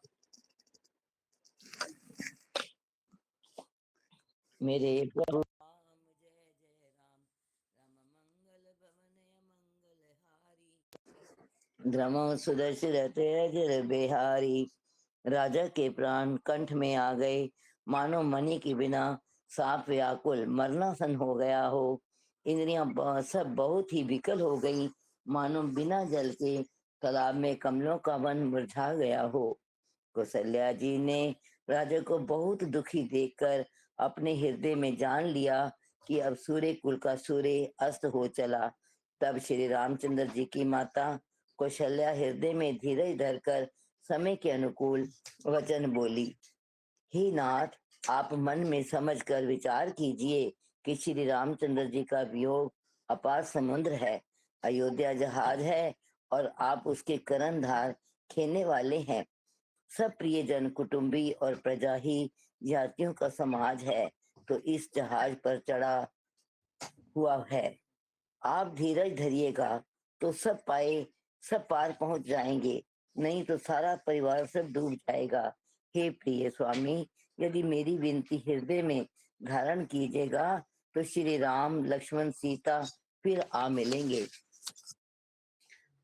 मेरे प्रभु राम जय जय राम। राम मंगल भवन मंगल हारी, ध्रुव सुदर्शन अजर बिहारी। राजा के प्राण कंठ में आ गए, मानो मणि के बिना सांप व्याकुल मरना सन हो गया हो। इंद्रियां सब बहुत ही विकल हो गई, मानो बिना जल के तालाब में कमलों का वन मुरझा गया हो। कौशल्या जी ने राजा को बहुत दुखी देखकर अपने हृदय में जान लिया कि अब सूर्य कुल का सूर्य अस्त हो चला। तब श्री रामचंद्र जी की माता कौशल्या हृदय में धीरज धरकर समय के अनुकूल वचन बोली। हे नाथ, आप मन में समझकर विचार कीजिए कि श्री रामचंद्र जी का वियोग अपार समुद्र है, अयोध्या जहाज है और आप उसके कर्णधार खेने वाले हैं। सब प्रियजन कुटुंबी और प्रजा ही यात्रियों का समाज है, तो इस जहाज पर चढ़ा हुआ है। आप धीरज धरिएगा तो सब पार पहुंच जाएंगे, नहीं तो सारा परिवार सब डूब जाएगा। हे प्रिय स्वामी, यदि मेरी विनती हृदय में धारण कीजिएगा तो श्री राम लक्ष्मण सीता फिर आ मिलेंगे।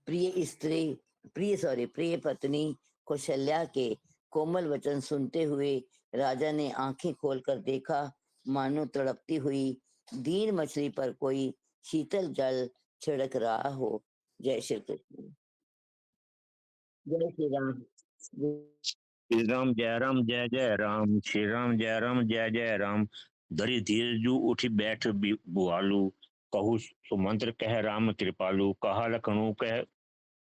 प्रिय पत्नी कौशल्या के कोमल वचन सुनते हुए राजा ने आंखें खोलकर देखा, मानो तड़पती हुई दीन मछली पर कोई शीतल जल छिड़क रहा हो। जय श्री कृष्ण। जय श्री राम। श्री राम जय राम जय जय राम, श्री राम जय राम जय जय राम। धरि धीर जू उठी बैठ बुआलू, कहू सुमंत्र कह राम कृपालु। कहा लखनऊ कह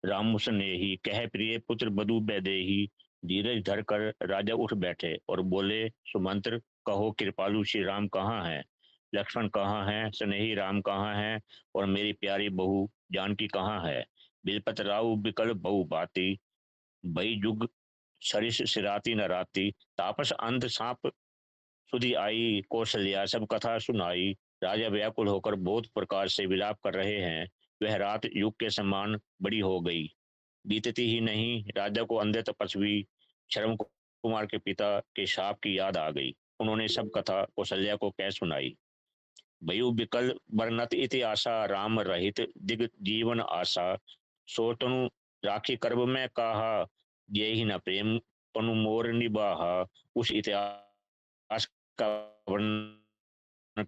राम स्नेही, कह प्रिय पुत्र बधु बैदेही। धीरज धर कर राजा उठ बैठे और बोले, सुमंत्र कहो कृपालु श्री राम कहाँ है, लक्ष्मण कहाँ है, स्नेही राम कहाँ है, और मेरी प्यारी बहू जानकी कहाँ है। बिलपत राव बिकल बहु बाती, बई जुग सरिस सिराती न राती। तापस अंध सांप सुधी आई, कौशल्या सब कथा सुनाई। राजा व्याकुल होकर बहुत प्रकार से विलाप कर रहे हैं। वह रात युग के समान बड़ी हो गई, बीतती ही नहीं, राजा को अंधे तपस्वी शर्म कुमार के पिता के शाप की याद आ गई। उन्होंने सब कथा कौशल्या को कह सुनाई। भयु विकल वर्णत इति आशा, राम रहित दिग जीवन आशा। सो तनु राखी करब में कहा, ये ही न प्रेम तनु मोर निबाहा। उस इतिहास का वर्णन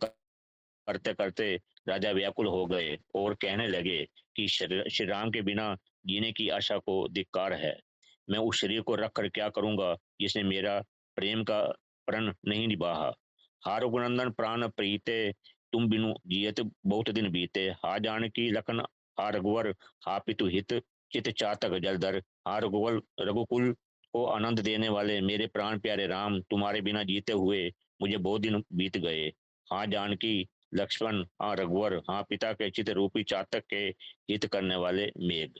करते करते राजा व्याकुल हो गए और कहने लगे कि श्री राम के बिना जीने की आशा को धिक्कार है। मैं उस शरीर को रख कर क्या करूंगा जिसने मेरा प्रेम का प्रण नहीं निभाया। हा रघुनंदन प्राण प्रीते, तुम बिनु जियत बहुत दिन बीते। हा जानकी लखन हा रघुवर, हा पितु हित चित चातक जलधर। हा रघुवर रघुकुल को आनंद देने वाले मेरे प्राण प्यारे राम, तुम्हारे बिना जीते हुए मुझे बहुत दिन बीत गए। हाँ जानकी लक्ष्मण, हाँ रघुवर, हाँ पिता के चित रूपी चातक के हित करने वाले मेघ।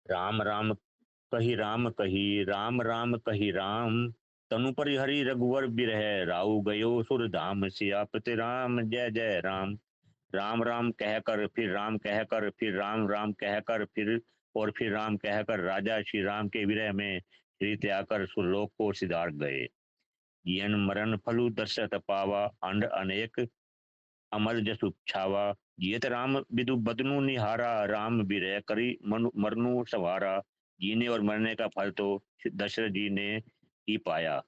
राम राम कही राम कही, राम राम कही राम। तनु परिहरि रघुवर बिरह, राउ गयो सुर धाम। सियापति राम जय जय राम। राम राम कहकर फिर राम कहकर फिर राम राम कहकर फिर और फिर राम कहकर राजा श्री राम के विरह में श्री त्याकर सुरलोक को सिधार गए। जियन मरण फलु दशरथ पावा, अंड अनेक अमल जसु छावा। जियत राम विदु बदनु निहारा, राम बिरह करी मरनु सवारा। जीने और मरने का फल तो दशरथ जी ने ही पाया,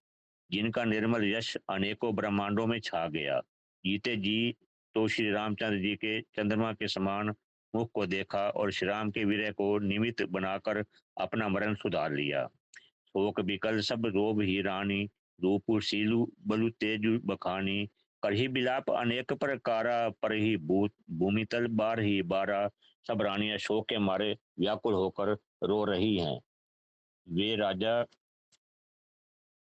जिनका निर्मल यश अनेकों ब्रह्मांडों में छा गया। जीते जी तो श्री रामचंद्र जी के चंद्रमा के समान मुख को देखा और श्री राम के विरह को निमित्त बनाकर अपना मरण सुधार लिया। शोक बिकल सब रोग ही रानी, रूप सीलु बलु तेजु बखानी। करही बिलाप अनेक प्रकारा, पर ही भूमि तल बार ही बारा। सब रानियां शोक के मारे व्याकुल होकर रो रही हैं। वे राजा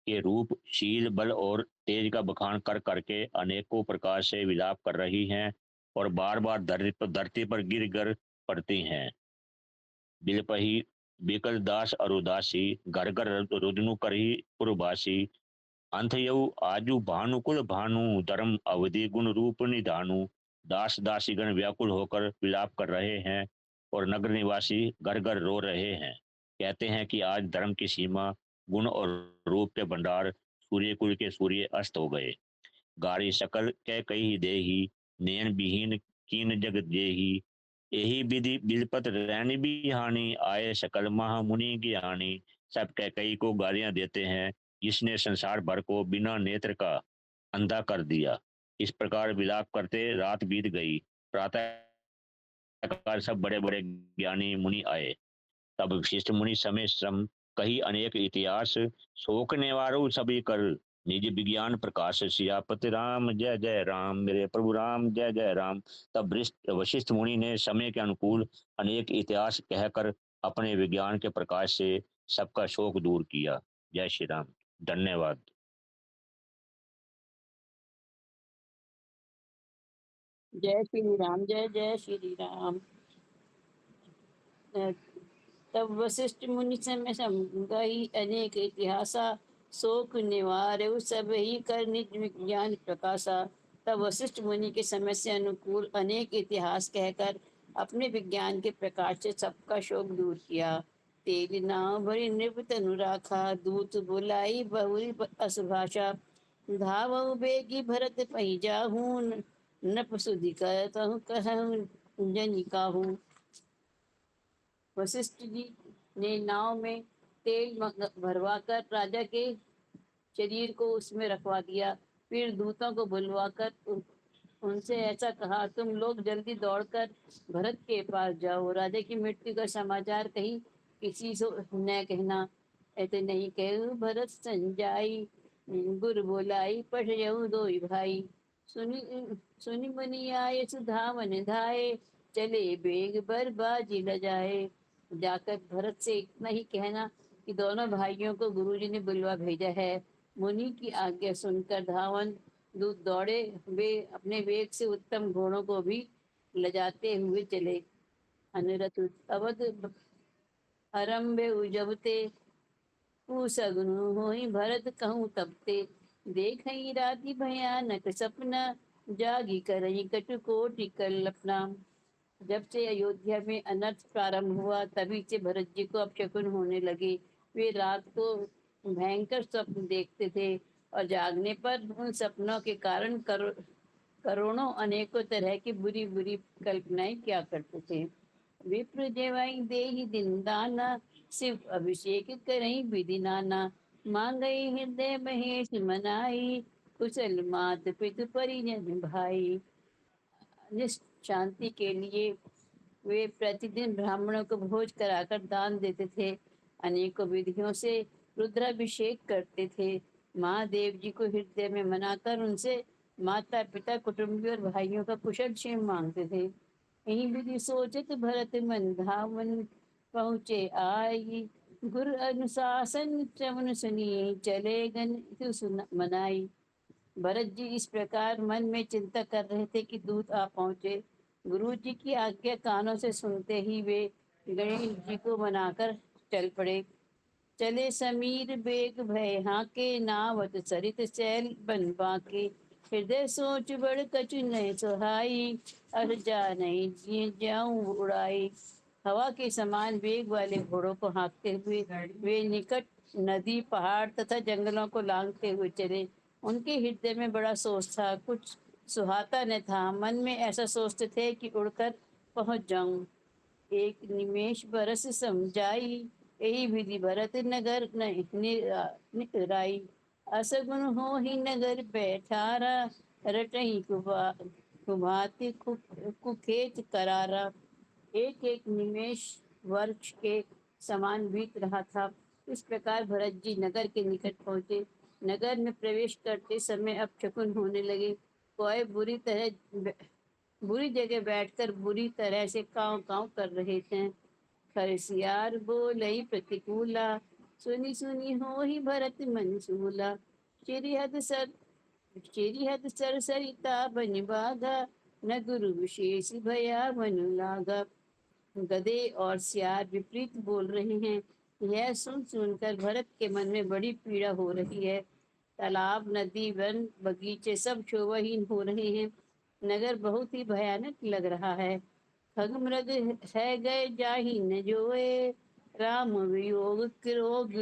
के रूप शील बल और तेज का बखान कर करके अनेकों प्रकार से विलाप कर रही हैं और बार बार धरती पर गिर गिर पड़ती हैं। बिलपही बिकल दास अरुदासी, घर घर रुदनु करही पुरबासी। अंत यऊ आजू भानुकुल भानु, धर्म अवधि गुण रूप निधानु। दास दासीगण व्याकुल होकर विलाप कर रहे हैं और नगर निवासी घर घर रो रहे हैं। कहते हैं कि आज धर्म की सीमा, गुण और रूप के भंडार, सूर्य कुल के सूर्य अस्त हो गए। गाड़ी सकल कह कही देही, नयन विहीन कीन जग देही। यही विधि बिलपत रैनी भी हानि, आए सकल महामुनि ज्ञानी। सब कह कई को गालियां देते हैं, जिसने संसार भर को बिना नेत्र का अंधा कर दिया। इस प्रकार विलाप करते रात बीत गई। प्रातः काल सब बड़े बड़े ज्ञानी मुनि आए। तब विशिष्ट मुनि समय श्रम कही अनेक इतिहास, शोक निवारो सभी कर निज विज्ञान प्रकाश। सियापति राम जय जय राम, मेरे प्रभु राम जय जय राम। तब वशिष्ठ मुनि ने समय के अनुकूल अनेक इतिहास कहकर अपने विज्ञान के प्रकाश से सबका शोक दूर किया। जय श्री राम। धन्यवाद। जय श्री राम, जय जय श्री राम। तब वशिष्ठ मुनि समय गई अनेक इतिहासा, शोक निवारे सब ही कर निज विज्ञान प्रकाशा। तब वशिष्ठ मुनि के समय से अनुकूल अनेक इतिहास कहकर अपने विज्ञान के प्रकाश से सबका शोक दूर किया। तेल नाव भरी नृप तनु राखा, दूत बुलाई बहुरी असुभाषा। धावऊ बेगी भरत पही जाहून, नप सुधि कहूँ कहूँ जनिकाहू। वशिष्ठ जी ने नाव में तेल भरवा कर राजा के शरीर को उसमें रखवा दिया। फिर दूतों को बुलवाकर उनसे ऐसा कहा, तुम लोग जल्दी दौड़कर भरत के पास जाओ, राजा की मृत्यु का समाचार कहीं किसी से न कहना। ऐसे नहीं कहू भरत संजाई, गुर बोलाई पठयऊ दो भाई। सुनी सुनी मुनि आए सुधावन धाये, चले बेग बर बाजी ल जाए। जाकर भरत से इतना ही कहना कि दोनों भाइयों को गुरुजी ने बुलवा भेजा है। मुनि की आज्ञा सुनकर धावन दूत दौड़े, वे अपने वेग से उत्तम घोड़ों को भी लजाते हुए चले। अनरथ अवध आरंभे उजबते, कुसगुनु होई भरत कहूँ तबते। देखई राति भयानक सपना, जागी करई कटुकोटि कल्पना। जब से अयोध्या में अनर्थ प्रारंभ हुआ तभी से भरत जी को अपशकुन होने लगे। वे रात को भयंकर स्वप्न देखते थे और जागने पर उन सपनों के कारण करोड़ों अनेकों तरह की बुरी बुरी कल्पनाएं किया करते थे। विप्र देवाई देहि दिन दाना, शिव अभिषेक करई विधि नाना। मांगई हृदय महेश मनाई, कुशल मात पितु परिजन भाई। शांति के लिए वे प्रतिदिन ब्राह्मणों को भोज कराकर दान देते थे, अनेकों विधियों से रुद्राभिषेक करते थे। महादेव जी को हृदय में मनाकर उनसे माता पिता कुटुंबी और भाइयों का कुशल क्षेम मांगते थे। यही विधि सोचत भरत मन धावन, पहुँचे आई गुरु अनुशासन श्रवण सुनिए, चले गन मनाई। भरत जी इस प्रकार मन में चिंता कर रहे थे कि दूत आ पहुंचे। गुरु जी की आज्ञा कानों से सुनते ही वे गणेश जी को मनाकर चल पड़े। चले समीर बेग भय हाके, नावत सरित शैल बन बाके। हृदय सोच बड़ कछु नहीं सुहाई, अर जा नहीं जाऊं उड़ाई। हवा के समान वेग वाले घोड़ों को हाँकते हुए वे निकट नदी, पहाड़ तथा जंगलों को लांघते हुए चले। उनके हृदय में बड़ा सोच था, कुछ सुहाता न था। मन में ऐसा सोचते थे कि उड़कर पहुंच जाऊं। एक निमेष बरस समझाई, यही विधि भरत नगर निराई। असगुन हो ही नगर बैठारा, रटही कुभाति कुखेत करारा। एक एक निमेष वर्ष के समान बीत रहा था। इस प्रकार भरत जी नगर के निकट पहुंचे। नगर में प्रवेश करते समय अब शकुन होने लगे। कोई बुरी जगह बैठकर बुरी तरह से काव काव कर रहे थे। खरसियार बोलई प्रतिकूला, सुनी सुनी हो ही भरत मंसूला। चिरिहद सर सरिता बन बागा, न गुरु विशेष भया मनु लागा। गधे और सियार विपरीत बोल रहे हैं। यह सुन सुनकर भरत के मन में बड़ी पीड़ा हो रही है। तालाब, नदी, वन, बगीचे सब शोभाहीन हो रहे हैं। नगर बहुत ही भयानक लग रहा है। खग मृग है गए जाही न जोए, राम वियोग क्रोग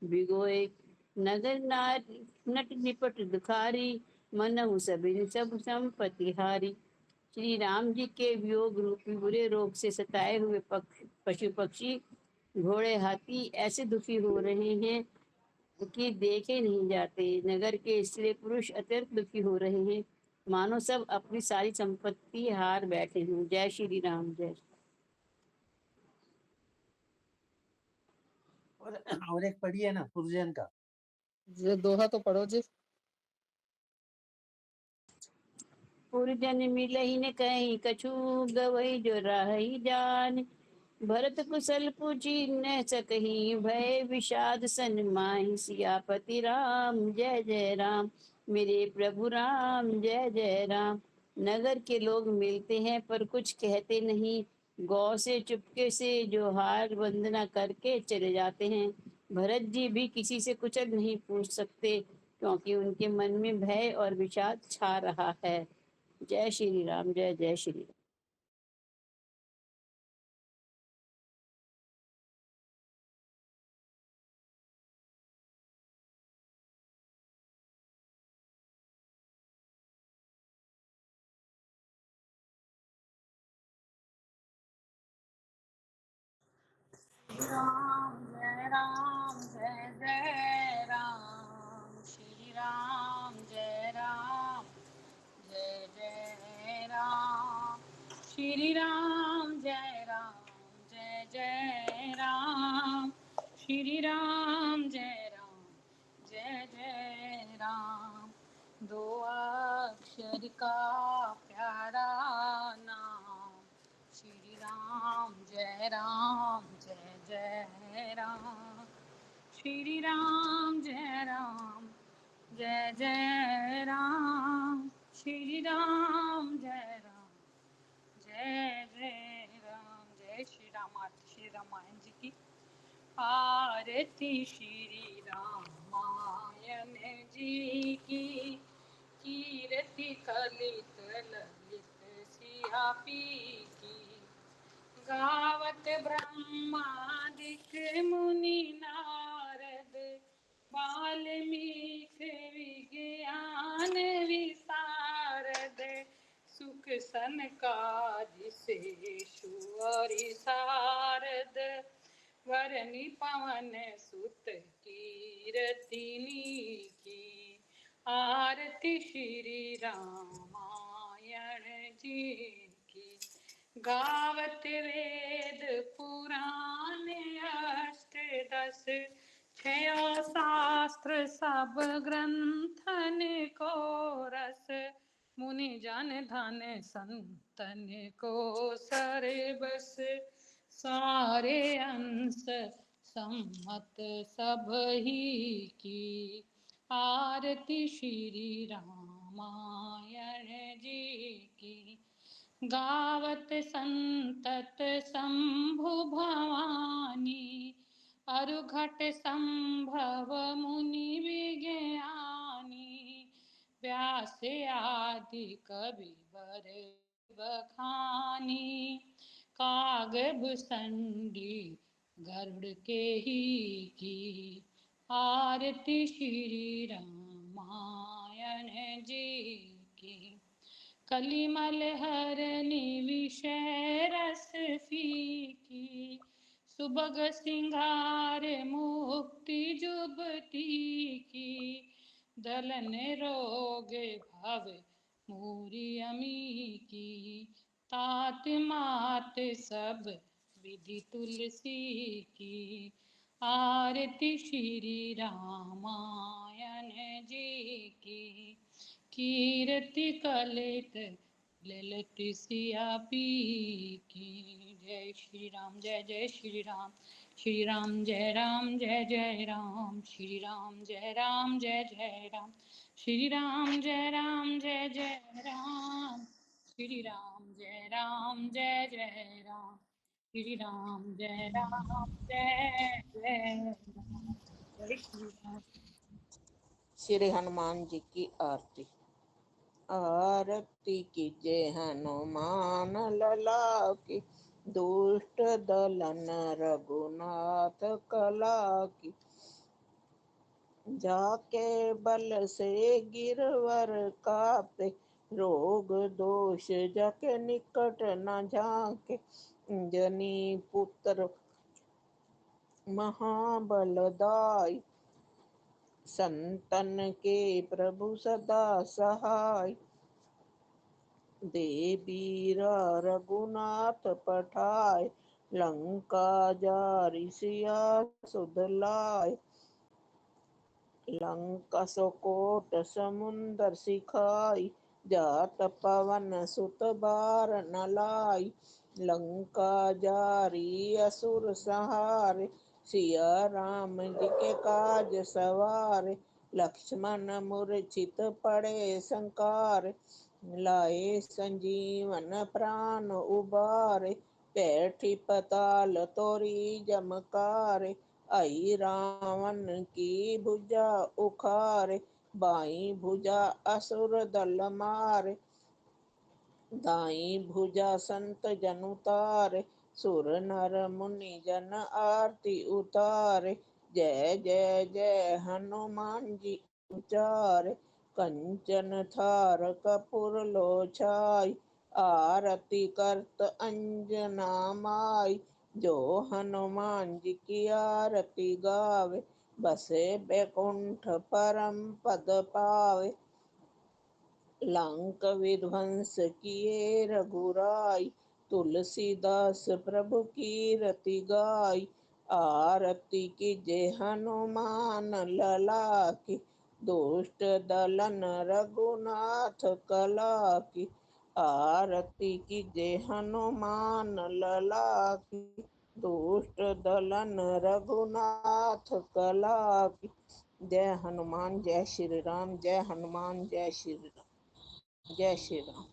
भिगोए। नगर नार नट निपट दुखारी, मनहु सबिन सब संपत्ति हारी। श्री राम जी के वियोग रूपी बुरे रोग से सताए हुए पशु पक्षी, घोड़े, हाथी ऐसे दुखी हो रहे हैं कि देखे नहीं जाते। नगर के स्त्री पुरुष अत्यंत दुखी हो रहे हैं, मानो सब अपनी सारी संपत्ति हार बैठे हैं। जय श्री राम। जय। और एक पढ़िए ना पुरजन का। ये दोहा तो पढ़ो जी। पुरजन मिलहि न कहीं कछु, गवई जो राही जान। भरत कुशल पूछी न सकही, भय विषाद सन माही। सियापति राम जय जय राम, मेरे प्रभु राम जय जय राम। नगर के लोग मिलते हैं पर कुछ कहते नहीं, गौ से चुपके से जो हार वंदना करके चले जाते हैं। भरत जी भी किसी से कुछ नहीं पूछ सकते, क्योंकि उनके मन में भय और विषाद छा रहा है। जय श्री राम, जय जय श्री राम। राम जय राम जय जय राम, श्री राम जय राम जय जय राम, श्री राम जय राम जय जय राम, श्री राम जय राम जय जय राम। दो अक्षर का प्यारा नाम, श्री राम जय जय राम, श्री राम जय जय राम, श्री राम जय जय राम। जय श्री राम। आरती श्री रामायण जी की। आरती श्री रामायण जी की, कीर्ति कलित ललित सियापी की, गावत ब्रह्मादिक मुनि नारद, वाल्मीकि विज्ञान विशारद, सुख सनकादि शेषु सारद, वरनि पवन सुत कीरतिनी की। आरती श्री रामायण जी की। गावत वेद पुराण अष्ट दस, छयो शास्त्र सब ग्रंथन को रस, मुनि जन धन संतन को सरे बस, सारे अंश सम्मत सब ही की। आरती श्री रामायण जी की। गावत संतत शंभु भवानी, अरुघट संभव मुनि विज्ञानी, व्यास आदि कवि वर बखानी, काग भुसंडी गरुड़ के ही की। आरती श्री रामायण जी की। कलिमल हरनि विषय रस फीकी, सुबग सिंगार मुक्ति जुबती की, दलन रोग भव मूरी अमी की, तात मात सब विधि तुलसी की। आरती श्री रामायण जी की। कीर्ति कलित ललित सियापी की। जय श्री राम, जय जय श्री राम, श्री राम जय जय राम, श्री राम जय जय राम, श्री राम जय जय राम, श्री राम जय जय राम, श्री राम जय जय राम। जय श्री राम। श्री हनुमान जी की आरती। आरती कीजे हनुमान लला की, दुष्ट दलन रघुनाथ कला की। जाके बल से गिरवर कापे, रोग दोष जाके निकट न झाके। जनी पुत्र महाबलदाई, संतन के प्रभु सदा सहाय। देवीरा रघुनाथ पठाय, लंका जारि सिया सुध लाय। लंका सोकोट समुंदर सिखाई, जात पवन सुत बार न लाई। लंका जारी असुर सहारे, सिया राम जी के काज सवारे। लक्ष्मण मूर्छित पड़े संकार, लाए संजीवन प्राण उबारे। बैठी पताल तोरी जमकार, आई रावण की भुजा उखार, बाई भुजा असुर दल मार, दाई भुजा संत जन उतार, सुर नर मुनि जन आरती उतार, जय जय जय हनुमान जी उचार, कंचन थार कपूर लो छाई, आरती करत अंजना माई, जो हनुमान जी की आरती गावे, बसे बैकुंठ परम पद पावे, लंक विध्वंस किए रघुराई, तुलसीदास प्रभु की रति गाई, आरती कीजे हनुमान लला की, दुष्ट दलन रघुनाथ कला की, आरती कीजे हनुमान लला की, दुष्ट दलन रघुनाथ कला की। जय हनुमान, जय श्री राम, जय हनुमान, जय श्री राम, जय श्री राम।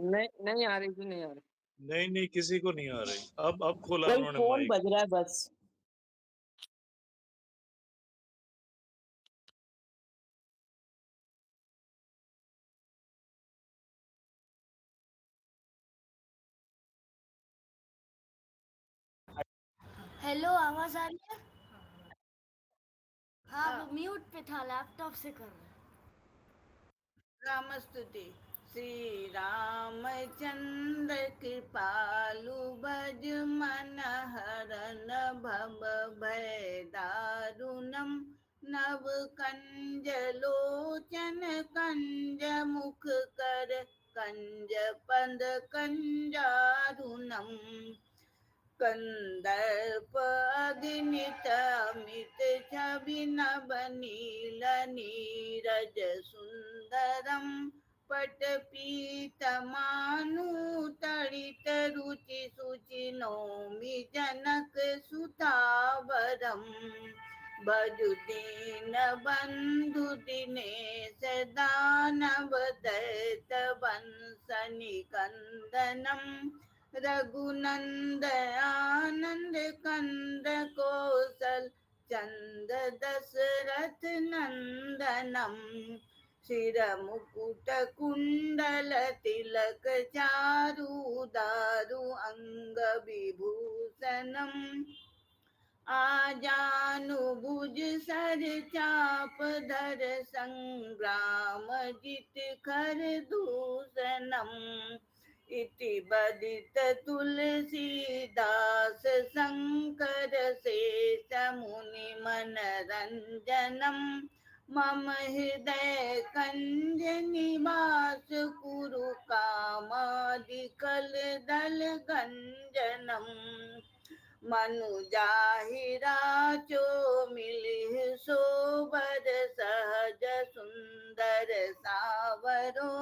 नहीं नहीं आ रही जी, नहीं आ रही। नहीं नहीं, किसी को नहीं आ रही। अब खोला कोई उन्होंने फोन माइक। बज रहा है बस। हेलो, आवाज आ रही है? हाँ, वो म्यूट पे था, लैपटॉप से कर रहा राम स्तुति। श्री रामचंद्र कृपालु भज मन हरन भव भय दारुणम, नव कंज लोचन कंज मुख कर कंज पद कंजारुणम, कंदर्प अग्नित अमित छवि नभ नील नीरज सुंदरम, पटपीतमानु तड़ित रुचि सुचि नौमि जनक सुतावरम, भजुदीन बंधु दिनेश दानव दैत वंशनि कंदनम, रघुनंदन कंद कौशल चंद दशरथ नंदनम, शिर मुकुट कुंडल तिलक चारु दारु अंग विभूषणम, आजानुभुज सर चाप धर संग्राम जित खर दूषणम, इति बदित तुलसीदास शंकर शेष मुनि मन रंजनम, मम हृदय कंज निवास कुरु कामादिकल दल गंजनम, मनुजाहिरा चो मिलिह सोबर सहज सुंदर सावरो,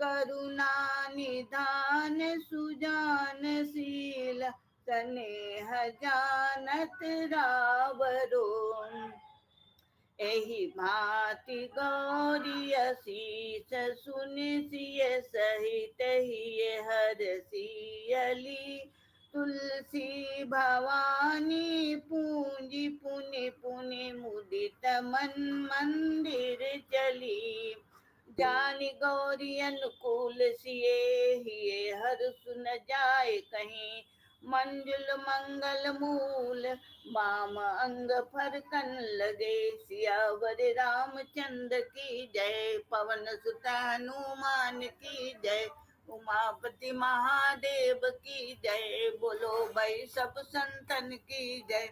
करुणा निधान सुजान शील स्नेह जानत रावरो, एहि भांति गौरी शीस सुनि सिय सहित हिय हर सियली, तुलसी भवानी पूंजी पुनि पुनि मुदित मन मंदिर चली, जानि गौरी अनुकूल सिए हिये हर सुन जाए कहीं, मंजुल मंगल मूल वाम अंग फरकन लगे, सियावर रामचंद्र की जय, पवन सुत हनुमान की जय, उमापति महादेव की जय, बोलो भाई सब संतन की जय,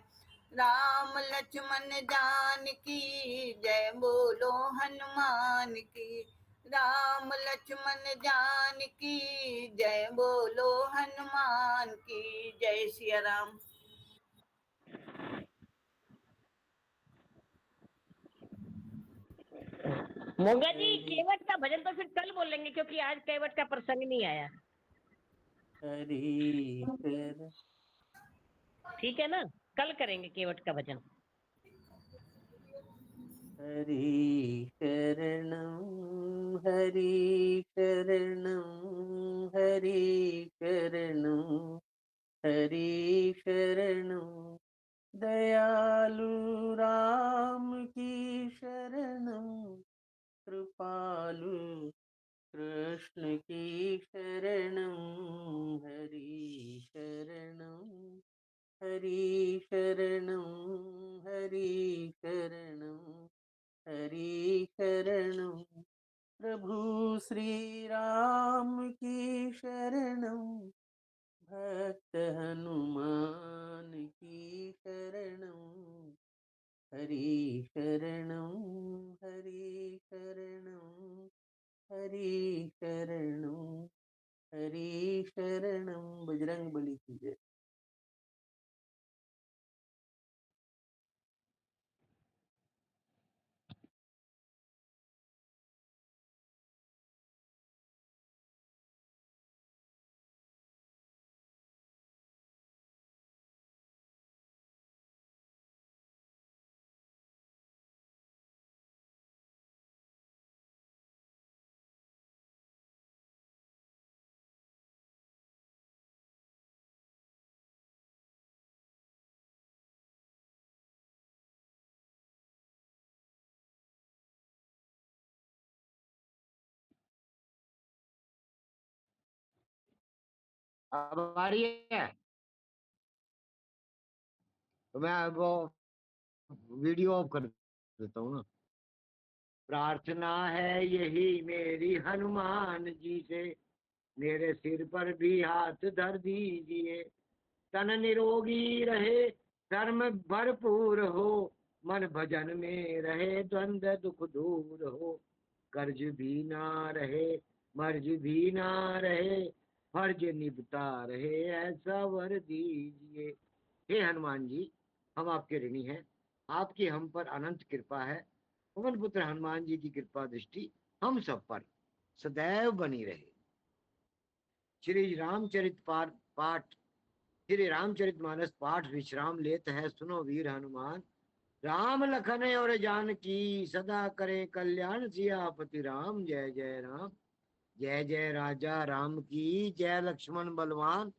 राम लक्ष्मण जान की जय बोलो हनुमान की। राम लक्ष्मण जान की जय बोलो हनुमान की। जय सिया राम। मोंगा जी, हरि केवट का भजन तो फिर कल बोलेंगे, क्योंकि आज केवट का प्रसंग नहीं आया। हरि कर ठीक है ना, कल करेंगे केवट का भजन। हरि शरणं हरि शरणं हरि शरणं हरि शरणं दयालु राम की शरणं कृपालु कृष्ण की शरणं हरि शरणं हरि शरणं हरि शरणं हरि शरणं प्रभु श्री राम की शरणं भक्त हनुमान की शरणं हरि शरणं हरि शरणं हरि शरणं हरि शरणं। बजरंग बली की जय। अब आ रही है? तो मैं वो वीडियो ऑफ कर देता हूँ ना। प्रार्थना है यही मेरी हनुमान जी से, मेरे सिर पर भी हाथ धर दीजिए। तन निरोगी रहे, धर्म भरपूर हो, मन भजन में रहे, द्वंद्व दुख दूर हो। कर्ज भी ना रहे, मर्ज भी ना रहे, फर्ज निभता रहे, ऐसा वर दीजिए। हे हनुमान जी, हम आपके ऋणी हैं। आपकी हम पर अनंत कृपा है। पवन पुत्र हनुमान जी की कृपा दृष्टि हम सब पर सदैव बनी रहे। श्री रामचरित पाठ श्री रामचरित मानस पाठ विश्राम लेत है, सुनो वीर हनुमान। राम लखन और जानकी सदा करे कल्याण, सियापति राम जय जय राम। जय जय राजा राम की, जय लक्ष्मण बलवान,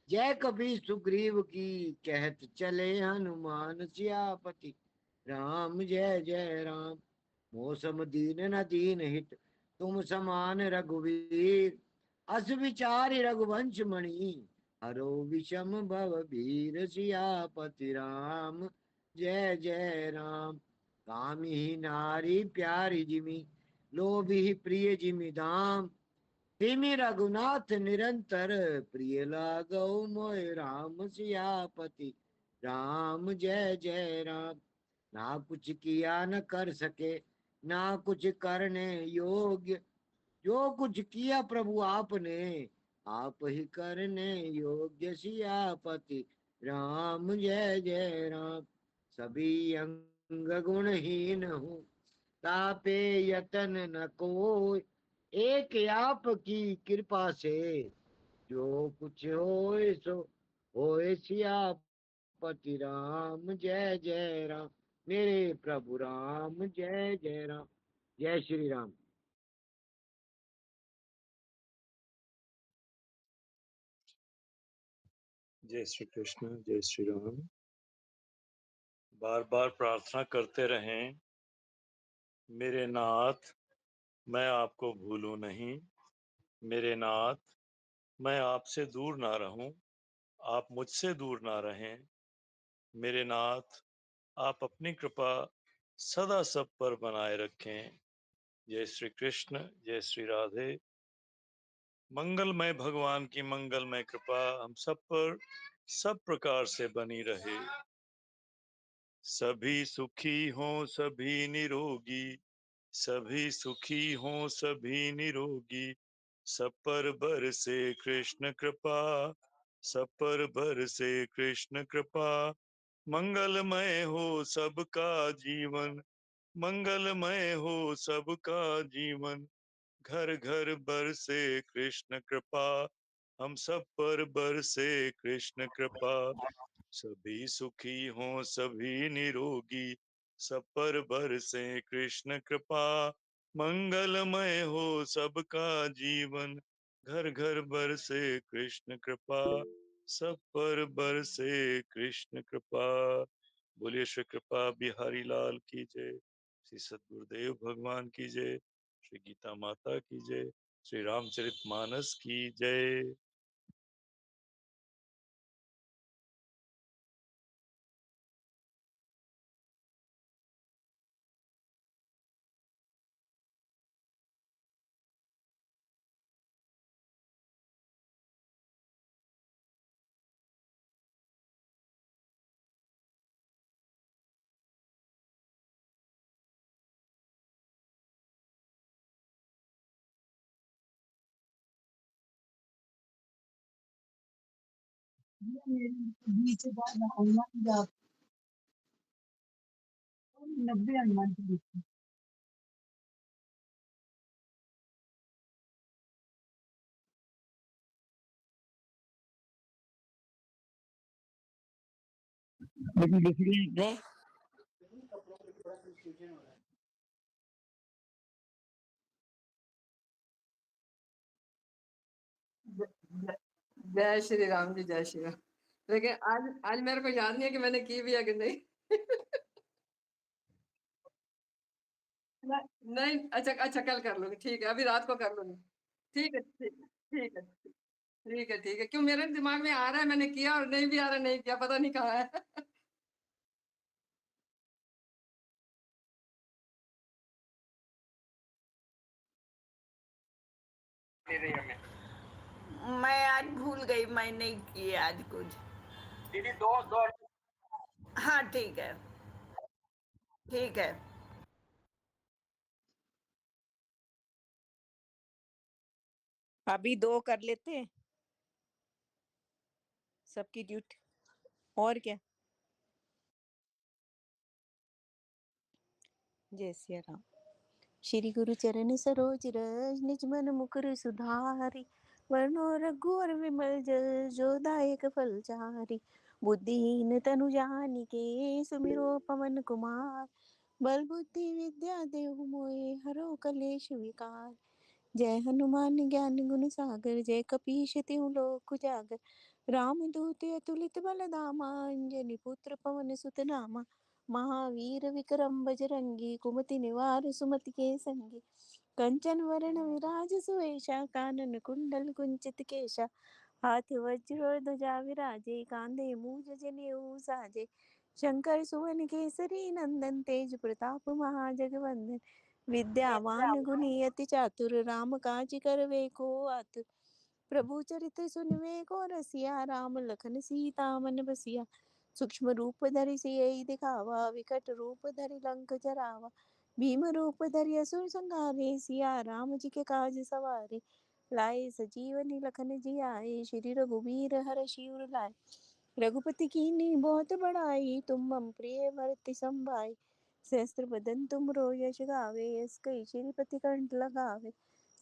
जय कपी सुग्रीव की, कहत चले हनुमान सियापति राम जय जय राम। मौसम दीन न दीन हित, तुम समान रघुवीर, अस विचार रघुवंश मणि, हरो विषम भव भीर, सियापति राम जय जय राम। कामी नारी प्यारी जिमी, लोभी प्रिय जिमि धाम, तिमि रघुनाथ निरंतर, प्रिय लागौ मोय राम सियापति राम जय जय राम। ना कुछ किया न कर सके, ना कुछ करने योग्य, जो कुछ किया प्रभु आपने, आप ही करने योग्य, सियापति राम जय जय राम। सभी अंग गुणहीन हूँ, तापे यतन न कोय, एक आप की कृपा से, जो कुछ होए सो होए, सियापति राम जय जय राम। मेरे प्रभु राम जय जय राम। जय श्री राम। जय श्री कृष्ण, जय श्री राम। बार बार प्रार्थना करते रहें, मेरे नाथ मैं आपको भूलूं नहीं, मेरे नाथ मैं आपसे दूर ना रहूं, आप मुझसे दूर ना रहें। मेरे नाथ आप अपनी कृपा सदा सब पर बनाए रखें। जय श्री कृष्ण, जय श्री राधे। मंगलमय भगवान की मंगलमय कृपा हम सब पर सब प्रकार से बनी रहे। सभी सुखी हों सभी निरोगी, सभी सुखी हों सभी निरोगी, सब पर बरसे कृष्ण कृपा, सब पर बरसे कृष्ण कृपा। मंगलमय हो सबका जीवन, मंगलमय हो सबका जीवन, घर घर बरसे कृष्ण कृपा, हम सब पर बरसे कृष्ण कृपा। सभी सुखी हों सभी निरोगी, सब पर बरसे कृष्ण कृपा। मंगलमय हो सबका जीवन, घर घर बरसे कृष्ण कृपा, सब पर बरसे कृष्ण कृपा। बोलिए श्री कृपा बिहारी लाल की जय, श्री सद्गुरुदेव भगवान की जय, श्री गीता माता की जय, श्री रामचरित मानस की जय। बीच हनुमान जाप 90 हनुमान चालीसा। लेकिन लिख लिया जय श्री राम जी, जय श्री राम। लेकिन आज मेरे को याद नहीं है कि मैंने की भी है कि नहीं। नहीं, अच्छा अच्छा, कल कर लूंगी, ठीक है, अभी रात को कर लूंगी। ठीक है, ठीक है, ठीक है, ठीक है, ठीक है। क्यों मेरे दिमाग में आ रहा है मैंने किया, और नहीं भी आ रहा, नहीं किया, पता नहीं कहाँ है। मैं आज भूल गई, मैं नहीं की आज कुछ। दीदी दो दो हाँ ठीक है, ठीक है। अभी 2 कर लेते हैं सबकी ड्यूटी, और क्या। जय सिया राम। श्री गुरु चरण सरोज रज, निज मन मुकुर सुधारी, वरनो रघुवर विमल जल, जो दायक फल चारी। बुद्धिहीन तनु जानिके, सुमिरो पवन कुमार, बल बुद्धि विद्या देहु मोहे, हरो कलेश विकार। जय हनुमान ज्ञान गुण सागर, जय कपीश तिहु लोक उजागर। रामदूत अतुलित बल धामा, अंजनी पुत्र पवन सुत नामा। महावीर विक्रम बजरंगी, कुमति निवार सुमति के संगी। कंचन वरण विराज सुवेशा, कानन कुंडल कुंचित केशा। हाथ वज्र और ध्वजा विराजे, कांधे मूज जनेऊ साजे। शंकर सुवन केसरी नंदन, तेज प्रताप महाजगवंदन। विद्यावान गुणी अति चातुर, राम काज करवे को आतुर। प्रभु चरित्र सुनवे को रसिया, राम लखन सीता मन बसिया। सूक्ष्म रूप धरि सियहि दिखावा, विकट रूप धरि लंक जरावा। भीम रूप धरि असुर संहारे, सिया राम जी के काज सवारे। लाए सजीवनी लखन जियाए, श्री रघुबीर हर शिवर लाए। रघुपति कीन्ही बहुत बड़ाई, तुम मम प्रिय भरत संभाई। सहस्त्र बदन तुम रो यश गावे, यस कई श्रीपति कंठ लगावे।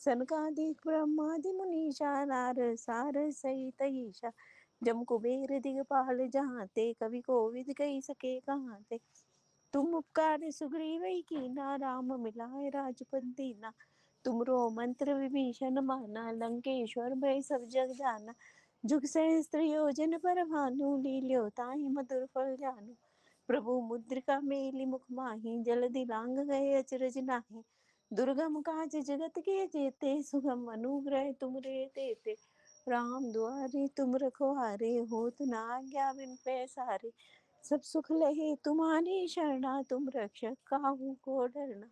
सनकादिक ब्रह्मादि मुनीषा, नारद सारद सहित ईशा। जम कुबेर दिगपाल जहांते, कवि कोविद कही सके कहांते। तुम उपकार सुग्रीव कीना, राम मिलाए राजपद दीना। तुमरो मंत्र विभीषण माना, लंकेश्वर भय सब जग जाना। जुग सहस्त्र योजन पर भानु, लील्यो ताहि मधुर फल जानु। प्रभु मुद्रिका मेली मुख माहि, जलधि लांग गए अचरज नाही। दुर्गम काज जगत के जेते, सुगम अनुग्रह तुम रे देते। राम दुआरे तुम रखवारे, होत न आज्ञा बिन पैसारे। सब सुख लहे तुम्हारी शरणा, तुम रक्षक काहू को डरना।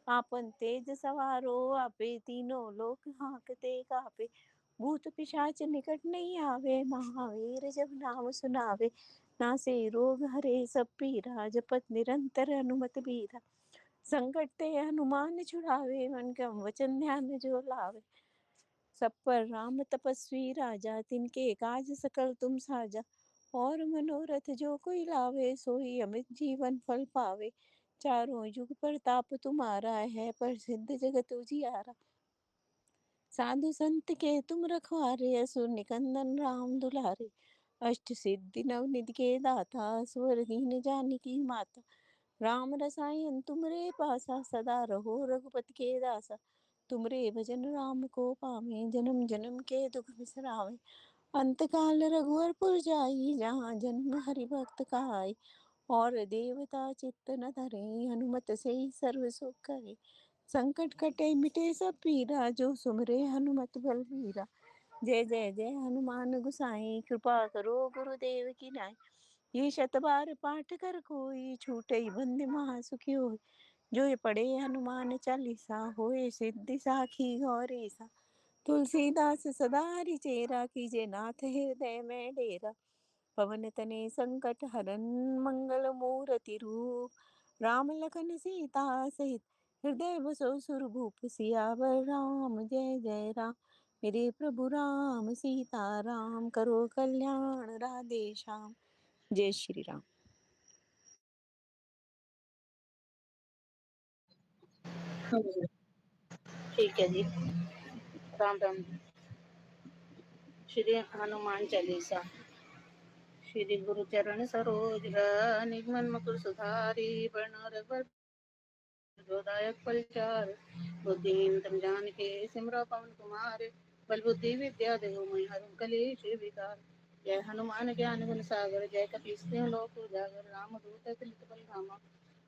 आपन तेज सवारो आपे, तीनों लोक हांकते कापे। भूत पिशाच निकट नहीं आवे, महावीर जब नाम सुनावे। नासे रोग हरे सब पीरा, जपत निरंतर हनुमत बीरा। संकट ते हनुमान छुड़ावे, मन क्रम वचन ध्यान जो लावे। सब पर राम तपस्वी राजा, तिनके काज सकल तुम साजा। और मनोरथ जो कोई लावे, सोई अमित जीवन फल पावे। चारों युग प्रताप तुम्हारा है, प्रसिद्ध जगत उजियारा। साधु संत के तुम रखवारे, असुर निकंदन राम दुलारे। अष्ट सिद्धि नवनिधि के दाता, स्वर दीन जानकी माता। राम रसायन तुमरे पासा, सदा रहो रघुपति के दासा। तुमरे भजन राम को पावे, जन्म जन्म के दुख बिसरावे। अंत काल रघुवरपुर जाई, जहाँ जन्म हरि भक्त कहाई। और देवता चित्त न धरे, हनुमत से सर्व सुख करे। संकट कटे मिटे सब पीरा, जो सुमरे हनुमत बलबीरा। जय जय जय हनुमान गुसाई, कृपा करो गुरुदेव की नाई। ये शत बार पाठ कर कोई, छूटे बंदे महासुखी होय। जो ये पढ़े हनुमान चालीसा, होए सिद्धि साखी गौरीसा। तुलसीदास सदा हरिचेरा, कीजे नाथ हृदय में डेरा। पवन तने संकट हरन, मंगल मूर्ति रूप। राम लखन सीता सहित, हृदय बसो सुरभूप। सियावर राम जय जय राम, मेरे प्रभु राम सीता राम। करो कल्याण राधे श्याम। जय श्री राम। ठीक है जी। राम राम। श्री हनुमान चालीसा। श्री गुरु चरण सरोज रज, मन मुकुर सुधारी। बरन रघुबर जोदायक फलचार। बुद्धिहीन तम जान के, सिमरो पवन कुमार। बल बुद्धि विद्या देहु मैं, हरहु कलेश विकार। जय हनुमान ज्ञान गुण सागर, जय कपीस तिहुँ लोक उजागर। राम दूत अतुलित बल धामा,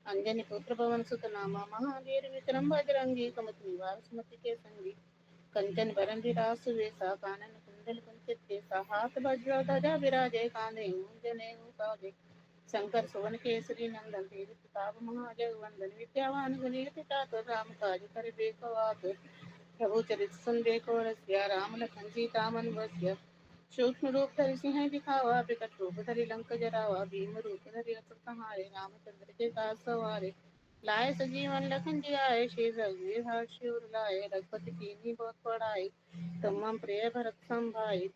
अंजनी पुत्र पवन सुत नामा। महावीर विक्रम बजरंगी, कुमति निवार सुमति के संगी। कंचन बरन विरास वेसा, कानन कुंडल कुंचित केसा। हाथ वज्र ध्वजा विराजय, कांधे मूंज जनेऊ साजे। शंकर सुवन केसरी नंदन, तेज प्रताप महाजगवंदन। विद्यावान गुणीयति चातुर, राम काज करिबे को आतुर। प्रभु चरित सुनबे को रसिया, राम लखन सीता मन बसिया। सूक्ष्म रूप धरि सिंह दिखावा, विकट रूप धरि लंक जरावा। भीम रूप धरि असुर संहारे, रामचंद्र के काज सवारे। लाए सजीवन लखन जियाए, श्री रघुवीर हर्षि उर लाए। रघुपति कीन्ही बहुत बड़ाई, तुम मम प्रिय भरत संभाई।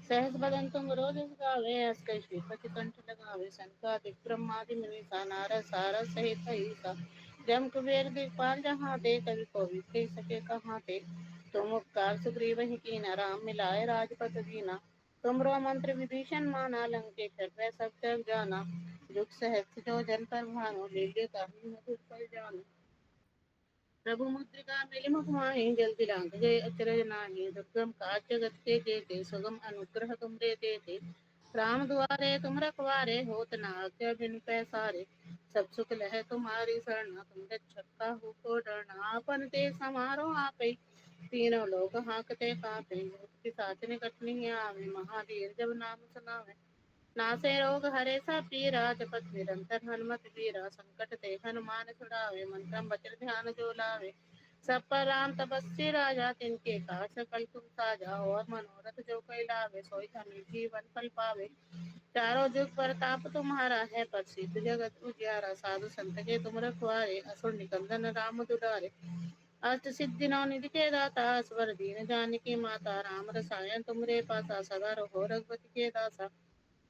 सहस बदन तुम रोजस गावे, हस कहि श्रीपति कंठ लगावे। संकादिक ब्रह्मादि मुनीसा, नारद सारद सहित अहिसा। जम कुबेर दिखपाल जहाँ ते, कवि कोविद कहि सके कहाँ ते। तुम उपकार सुग्रीव ही कीना, राम मिलाए राजपद दीना। तुमरो मंत्र विभीषण माना, लंकेश्वर वै सब जग जाना। दुख सहज जो जन पर भानु, लील्यो ताहि मधुर फल जानु। प्रभु मुद्रिका मिली मुख माहि, जल्दी लांघ गए अचरज नाहि। दुर्गम काज जगत के जेते, सुगम अनुग्रह तुमरे तेते। राम दुआरे तुम रखवारे, होत न आज्ञा बिनु पैसारे। सब सुख लहै तुम्हारी सरना, तुम रक्षक काहू को डरना। आपन तेज समारो आपै, तीनों लोक हांकते कांपे। पिशाच निकट नहीं आवे, महावीर जब नाम सुनावे। नासे रोग हरे सब पीरा, जपत निरंतर हनुमत बीरा। संकट ते हनुमान छुड़ावे, मन क्रम वचन ध्यान जो लावे। सब पर राम तपस्वी राजा, तिनके काज सकल तुम साजा। और मनोरथ जो कोई लावे, सोई अमित जीवन फल पावे। चारों जुग प्रताप तुम्हारा है, प्रसिद्ध जगत उजियारा। साधु संत के तुम रखवारे, असुर निकंदन राम दुलारे। अष्ट सिद्धि नौ निधि के दाता, स्वर दीन जानकी माता। राम रसायन तुमरे पासा, सदा रहो रघुपति के दासा।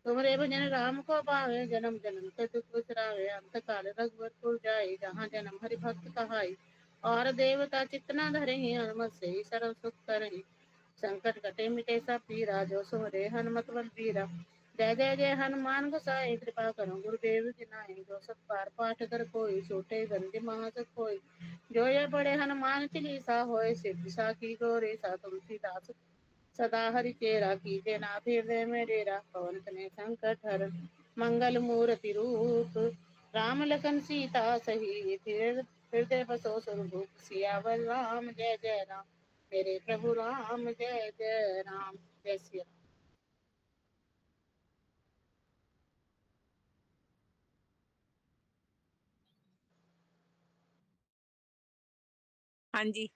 तुमरे भजन राम को पावे, जन्म जन्म के दुख बिसरावे। अंत काल रघुवरपुर जाई, जहाँ जन्म हरि भक्त कहाई। और देवता चित्त न धरहि, हनुमत से ही सर्व सुख करहि। संकट कटे मिटे सब पीरा, जो सुमरे हनुमत बलबीरा। जय जय जय हनुमान गोसाई, कृपा करो गुरुदेव की नाई। जो सब बार पाठ कर कोई, छूटे बंदी महासुख होय। जो ये पढ़े हनुमान चालीसा, होय सिद्धि साखी गौरीसा। तुलसीदास सदा हरिचेरा, कीजे नाथ हृदय में डेरा। पवन तनय संकट हरन, मंगल मूर्ति रूप। राम लखन सीता सहित, हृदय बसो सुरभूप। सियावर राम जय जय राम, मेरे प्रभु राम जय जय राम। जय श्री राम। हाँ जी।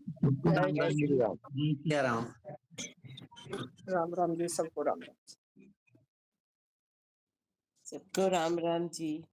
जय जय श्री राम। राम। राम जी, सबको राम राम। सबको राम राम जी।